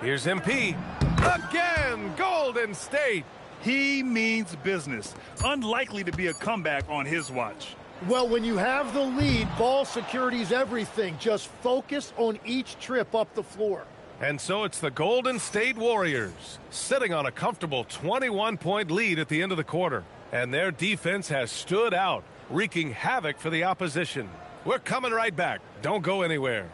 Here's MP. Again, Golden State. He means business. Unlikely to be a comeback on his watch. Well, when you have the lead, ball security's everything. Just focus on each trip up the floor. And so it's the Golden State Warriors sitting on a comfortable 21-point lead at the end of the quarter. And their defense has stood out, wreaking havoc for the opposition. We're coming right back. Don't go anywhere.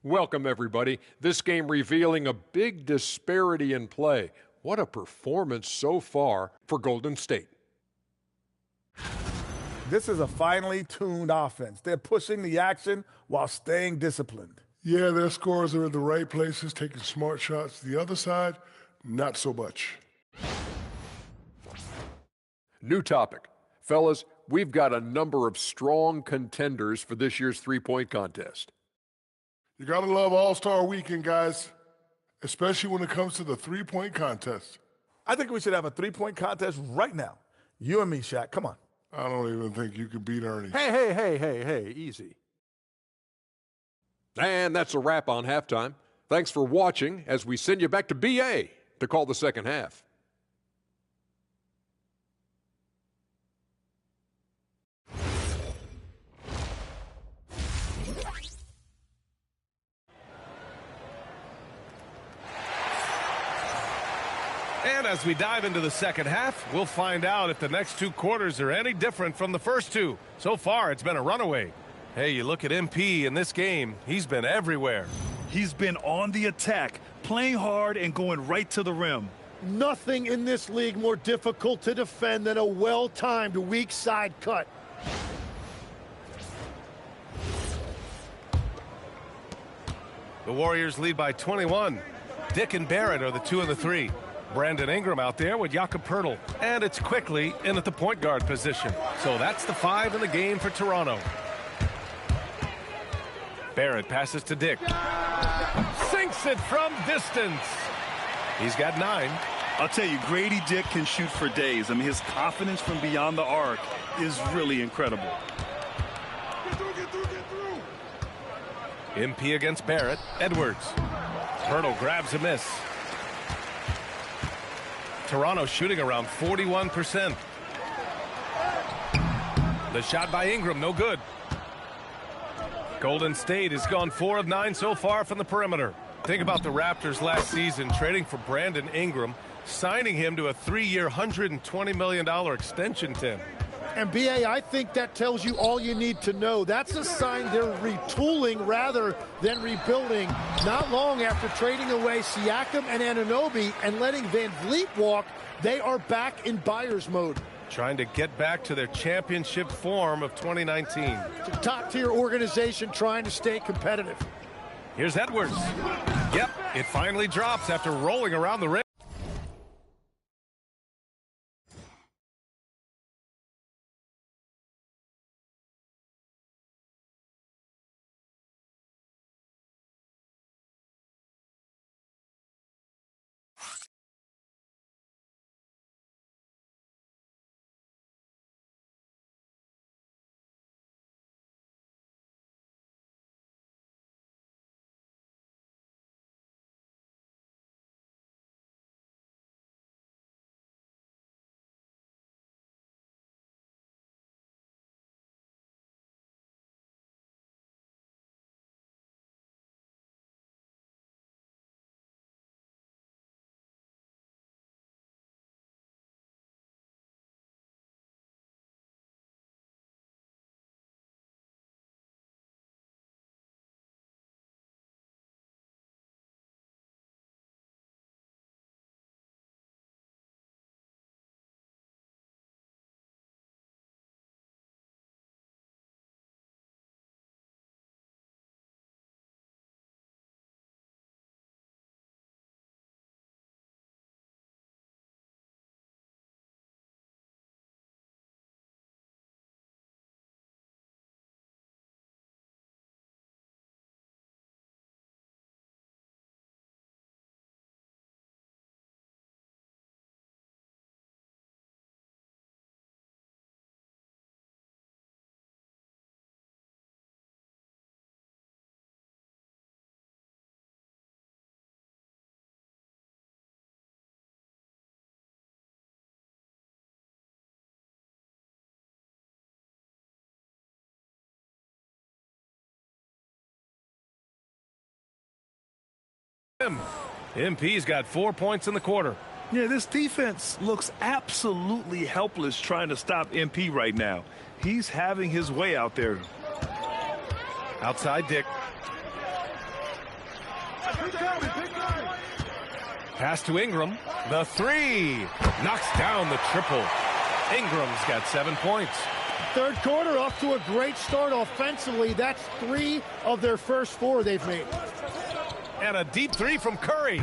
Welcome, everybody. This game revealing a big disparity in play. What a performance so far for Golden State. This is a finely tuned offense. They're pushing the action while staying disciplined. Yeah, their scores are in the right places, taking smart shots. The other side, not so much. New topic. Fellas, we've got a number of strong contenders for this year's three-point contest. You gotta love All-Star Weekend, guys, especially when it comes to the three-point contest. I think we should have a three-point contest right now. You and me, Shaq. Come on. I don't even think you could beat Ernie. Hey, easy. And that's a wrap on halftime. Thanks for watching as we send you back to BA to call the second half. And as we dive into the second half, we'll find out if the next two quarters are any different from the first two. So far, it's been a runaway. Hey, you look at MP in this game, he's been everywhere. He's been on the attack, playing hard and going right to the rim. Nothing in this league more difficult to defend than a well-timed weak side cut. The Warriors lead by 21. Dick and Barrett are the 2 and the 3. Brandon Ingram out there with Jakob Poeltl. And it's quickly in at the point guard position. So that's the 5 in the game for Toronto. Barrett passes to Dick. Sinks it from distance. He's got 9. I'll tell you, Grady Dick can shoot for days. I mean, his confidence from beyond the arc is really incredible. MP against Barrett. Edwards. Poeltl grabs a miss. Toronto shooting around 41%. The shot by Ingram, no good. Golden State has gone 4 of 9 so far from the perimeter. Think about the Raptors last season trading for Brandon Ingram, signing him to a 3-year, $120 million extension, Tim. And BA, I think that tells you all you need to know. That's a sign they're retooling rather than rebuilding. Not long after trading away Siakam and Anunoby and letting Van Vliet walk, they are back in buyer's mode. Trying to get back to their championship form of 2019. It's a top-tier organization trying to stay competitive. Here's Edwards. Yep, it finally drops after rolling around the rim. MP's got 4 points in the quarter. Yeah, this defense looks absolutely helpless trying to stop MP right now. He's having his way out there. Outside Dick. Pass to Ingram. The three. Knocks down the triple. Ingram's got 7 points. Third quarter off to a great start offensively. That's 3 of their first 4 they've made. And a deep three from Curry.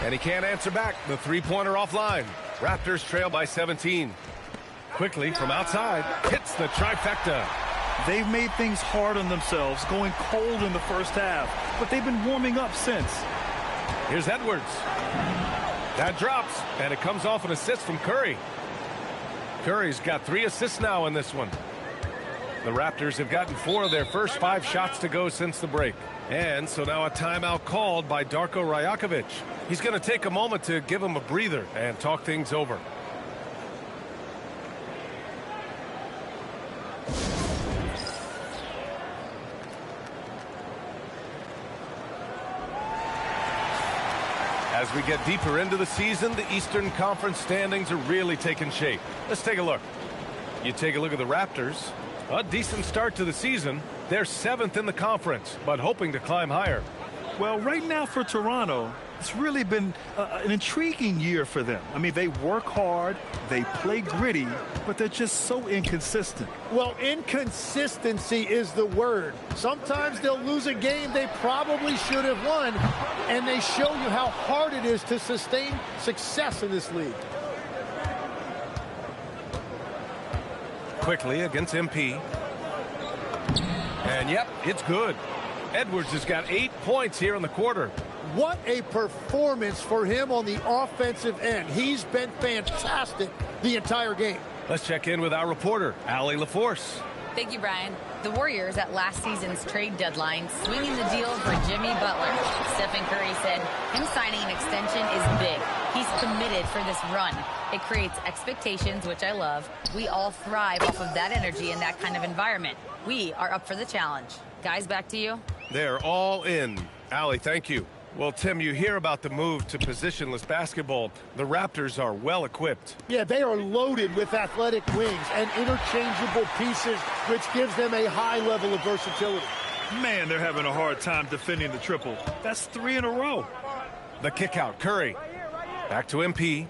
And he can't answer back. The three-pointer offline. Raptors trail by 17. Quickly from outside. Hits the trifecta. They've made things hard on themselves, going cold in the first half. But they've been warming up since. Here's Edwards. That drops. And it comes off an assist from Curry. Curry's got 3 assists now in this one. The Raptors have gotten 4 of their first 5 shots to go since the break. And so now a timeout called by Darko Rajakovic. He's going to take a moment to give him a breather and talk things over. As we get deeper into the season, the Eastern Conference standings are really taking shape. Let's take a look. You take a look at the Raptors. A decent start to the season. They're 7th in the conference, but hoping to climb higher. Well, right now for Toronto, it's really been an intriguing year for them. I mean, they work hard, they play gritty, but they're just so inconsistent. Well, inconsistency is the word. Sometimes they'll lose a game they probably should have won, and they show you how hard it is to sustain success in this league. Quickly against MP. And yep, it's good. Edwards has got 8 points here in the quarter. What a performance for him on the offensive end. He's been fantastic the entire game. Let's check in with our reporter, Allie LaForce. Thank you, Brian. The Warriors at last season's trade deadline swinging the deal for Jimmy Butler. Stephen Curry said him signing an extension is big. He's committed for this run. It creates expectations, which I love. We all thrive off of that energy in that kind of environment. We are up for the challenge. Guys, back to you. They're all in. Allie, thank you. Well, Tim, you hear about the move to positionless basketball. The Raptors are well equipped. Yeah, they are loaded with athletic wings and interchangeable pieces, which gives them a high level of versatility. Man, they're having a hard time defending the triple. That's 3 in a row. The kick out, Curry. Back to MP.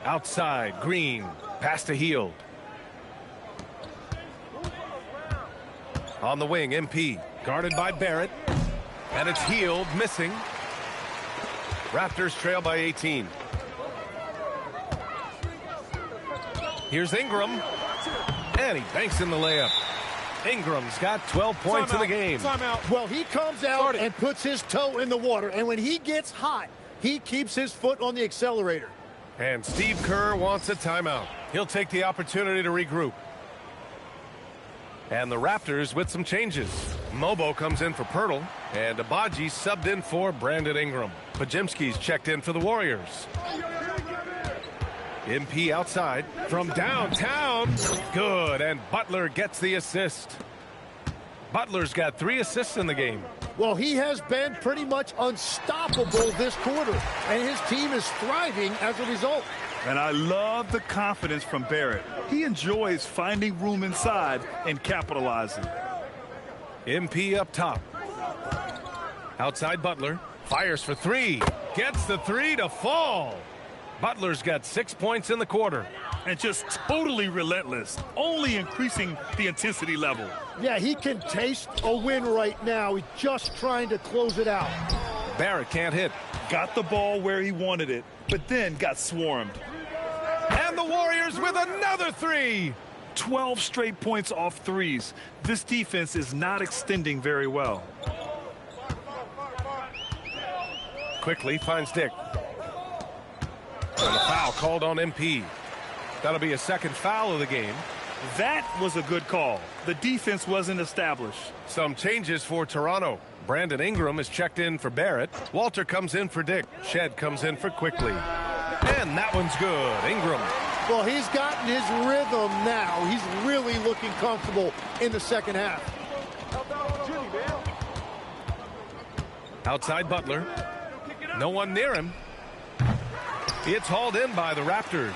Outside, Green. Pass to Hield. On the wing, MP. Guarded by Barrett. And it's Hield missing. Raptors trail by 18. Here's Ingram. And he banks in the layup. Ingram's got 12 points in the game. Well, he comes out and puts his toe in the water. And when he gets hot, he keeps his foot on the accelerator. And Steve Kerr wants a timeout. He'll take the opportunity to regroup. And the Raptors with some changes. Mobo comes in for Pirtle, and Abaji subbed in for Brandon Ingram. Pajemski's checked in for the Warriors. MP outside from downtown. Good, and Butler gets the assist. Butler's got 3 assists in the game. Well, he has been pretty much unstoppable this quarter, and his team is thriving as a result. And I love the confidence from Barrett. He enjoys finding room inside and capitalizing. MP up top. Outside Butler. Fires for 3. Gets the 3 to fall. Butler's got 6 points in the quarter. And just totally relentless, only increasing the intensity level. Yeah, he can taste a win right now. He's just trying to close it out. Barrett can't hit. Got the ball where he wanted it, but then got swarmed. And the Warriors with another 3. 12 straight points off threes. This defense is not extending very well. Quickly finds Dick. And a foul called on MP. That'll be a second foul of the game. That was a good call. The defense wasn't established. Some changes for Toronto. Brandon Ingram is checked in for Barrett. Walter comes in for Dick. Shed comes in for Quickly. And that one's good. Ingram. Well, he's gotten his rhythm now. He's really looking comfortable in the second half. Outside Butler. No one near him. It's hauled in by the Raptors.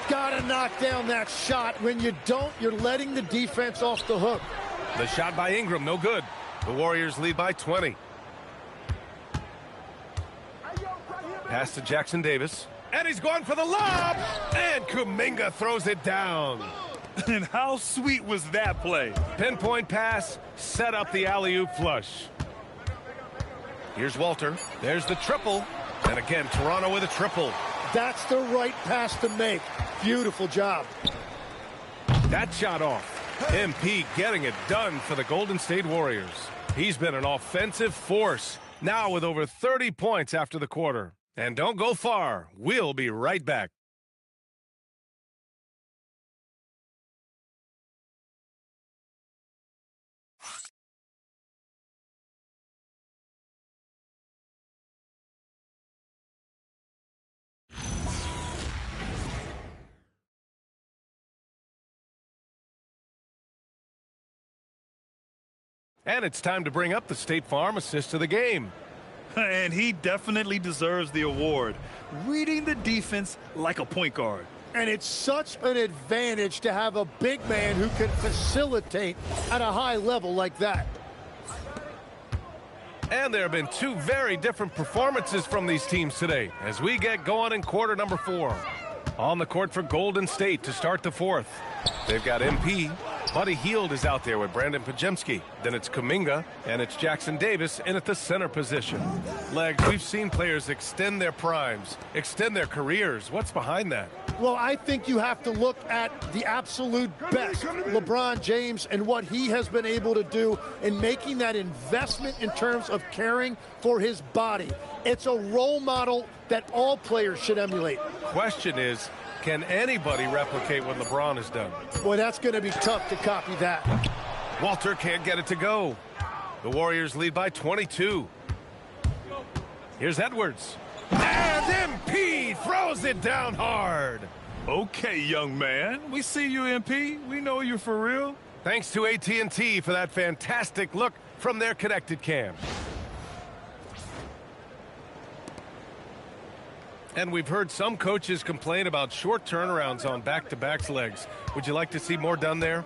Gotta knock down that shot. When you don't, you're letting the defense off the hook. The shot by Ingram, no good. The Warriors lead by 20. Pass to Jackson Davis. And he's going for the lob. And Kuminga throws it down. And how sweet was that play? Pinpoint pass, set up the alley-oop flush. Here's Walter. There's the triple. And again, Toronto with a triple. That's the right pass to make. Beautiful job. That shot off. MP getting it done for the Golden State Warriors. He's been an offensive force, now with over 30 points after the quarter. And don't go far. We'll be right back. And it's time to bring up the State Farm assist of the game. And he definitely deserves the award. Reading the defense like a point guard. And it's such an advantage to have a big man who can facilitate at a high level like that. And there have been two very different performances from these teams today as we get going in quarter number 4. On the court for Golden State to start the fourth. They've got MP. Buddy Hield is out there with Brandon Pajemski. Then it's Kuminga, and it's Jackson Davis in at the center position. Legs, we've seen players extend their primes, extend their careers. What's behind that? Well, I think you have to look at the absolute best, LeBron James, and what he has been able to do in making that investment in terms of caring for his body. It's a role model that all players should emulate. Question is, can anybody replicate what LeBron has done? Boy, that's going to be tough to copy that. Walter can't get it to go. The Warriors lead by 22. Here's Edwards. And MP throws it down hard. Okay, young man. We see you, MP. We know you're for real. Thanks to AT&T for that fantastic look from their connected cam. And we've heard some coaches complain about short turnarounds on back-to-backs legs. Would you like to see more done there?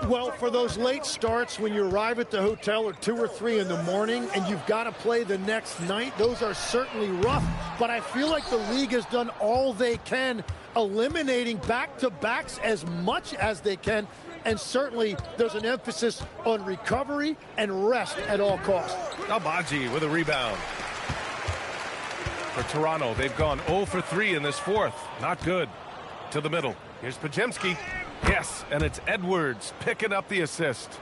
Well, for those late starts when you arrive at the hotel at 2 or 3 in the morning and you've got to play the next night, those are certainly rough. But I feel like the league has done all they can, eliminating back-to-backs as much as they can. And certainly there's an emphasis on recovery and rest at all costs. Agbaji with a rebound. For Toronto, they've gone 0 for 3 in this fourth. Not good. To the middle. Here's Pajemski. Yes, and it's Edwards picking up the assist.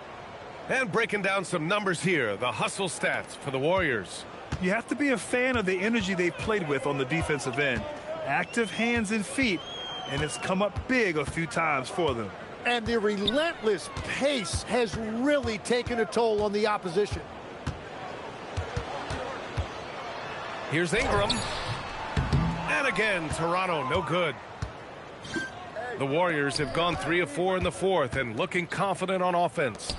And breaking down some numbers here, the hustle stats for the Warriors. You have to be a fan of the energy they've played with on the defensive end. Active hands and feet, and it's come up big a few times for them. And the relentless pace has really taken a toll on the opposition. Here's Ingram. And again, Toronto, no good. The Warriors have gone 3 of 4 in the fourth and looking confident on offense.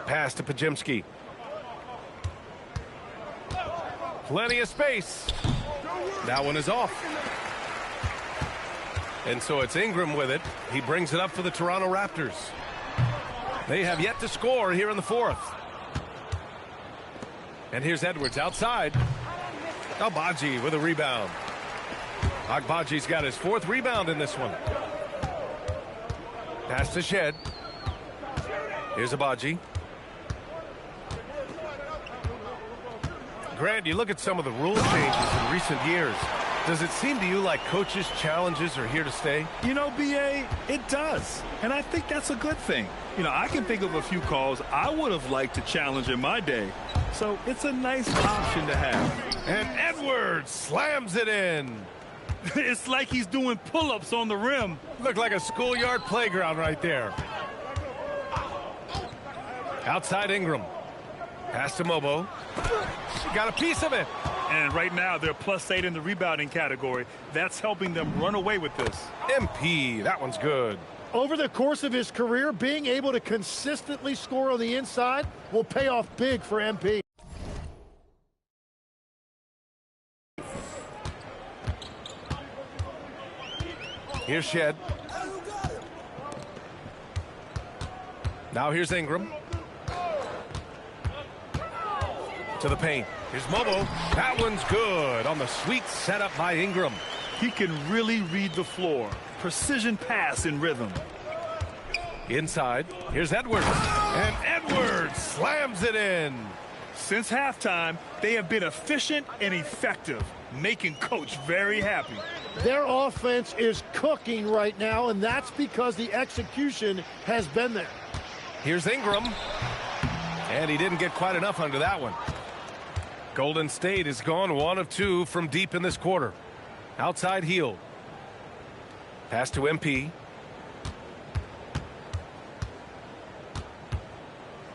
Pass to Pajemski. Plenty of space. That one is off. And so it's Ingram with it. He brings it up for the Toronto Raptors. They have yet to score here in the fourth. And here's Edwards outside. Agbaji with a rebound. Agbaji's got his 4th rebound in this one. Pass to Shed. Here's Agbaji. Grant, you look at some of the rule changes in recent years. Does it seem to you like coaches' challenges are here to stay? You know, B.A., it does. And I think that's a good thing. You know, I can think of a few calls I would have liked to challenge in my day. So it's a nice option to have. And Edwards slams it in. It's like he's doing pull-ups on the rim. Looked like a schoolyard playground right there. Outside Ingram. Pass to Mobo. Got a piece of it. And right now they're +8 in the rebounding category. That's helping them run away with this. MP, that one's good. Over the course of his career, being able to consistently score on the inside will pay off big for MP. Here's Shed. Now here's Ingram. To the paint. Here's Mobo. That one's good on the sweet setup by Ingram. He can really read the floor. Precision pass in rhythm. Inside. Here's Edwards. And Edwards slams it in. Since halftime, they have been efficient and effective, making Coach very happy. Their offense is cooking right now, and that's because the execution has been there. Here's Ingram. And he didn't get quite enough under that one. Golden State has gone 1 of 2 from deep in this quarter. Outside heel. Pass to MP.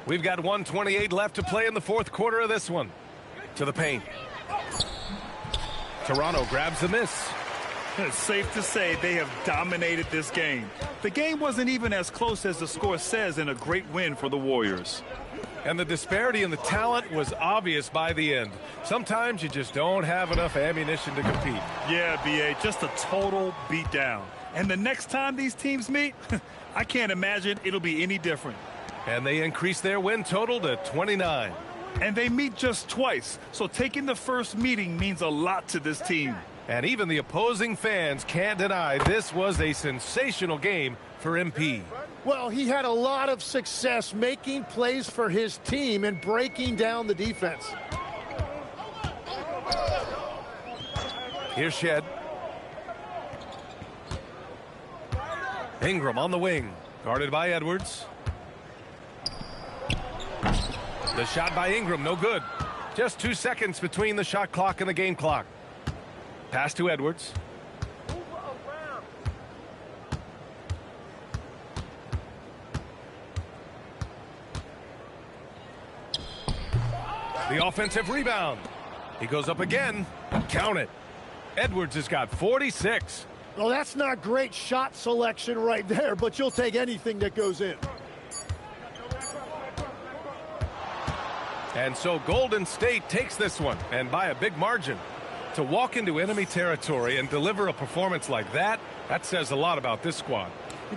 We've got 1:28 left to play in the fourth quarter of this one. To the paint. Toronto grabs the miss. It's safe to say they have dominated this game. The game wasn't even as close as the score says in a great win for the Warriors. And the disparity in the talent was obvious by the end. Sometimes you just don't have enough ammunition to compete. Yeah, B.A., just a total beatdown. And the next time these teams meet, I can't imagine it'll be any different. And they increase their win total to 29. And they meet just twice, so taking the first meeting means a lot to this team. And even the opposing fans can't deny this was a sensational game for MP. Well, he had a lot of success making plays for his team and breaking down the defense. Here's Shed. Ingram on the wing, guarded by Edwards. The shot by Ingram, no good. Just 2 seconds between the shot clock and the game clock. Pass to Edwards. The offensive rebound. He goes up again. Count it. Edwards has got 46. Well, that's not great shot selection right there, but you'll take anything that goes in. And so Golden State takes this one, and by a big margin. To walk into enemy territory and deliver a performance like that, that says a lot about this squad.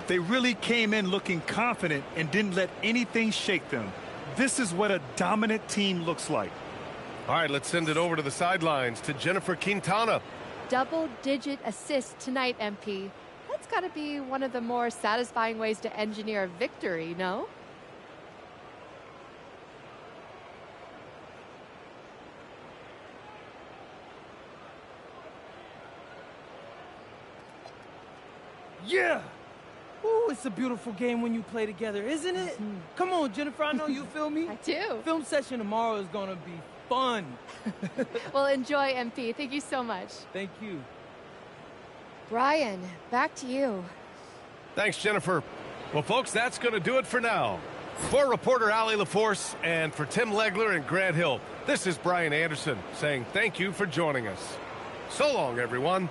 They really came in looking confident and didn't let anything shake them. This is what a dominant team looks like. All right, let's send it over to the sidelines to Jennifer Quintana. Double-digit assists tonight, MP. That's got to be one of the more satisfying ways to engineer a victory, no? Yeah! Ooh, it's a beautiful game when you play together, isn't it? Come on, Jennifer, I know you feel me. I do. Film session tomorrow is going to be fun. Well, enjoy, MP. Thank you so much. Thank you. Brian, back to you. Thanks, Jennifer. Well, folks, that's going to do it for now. For reporter Allie LaForce and for Tim Legler and Grant Hill, this is Brian Anderson saying thank you for joining us. So long, everyone.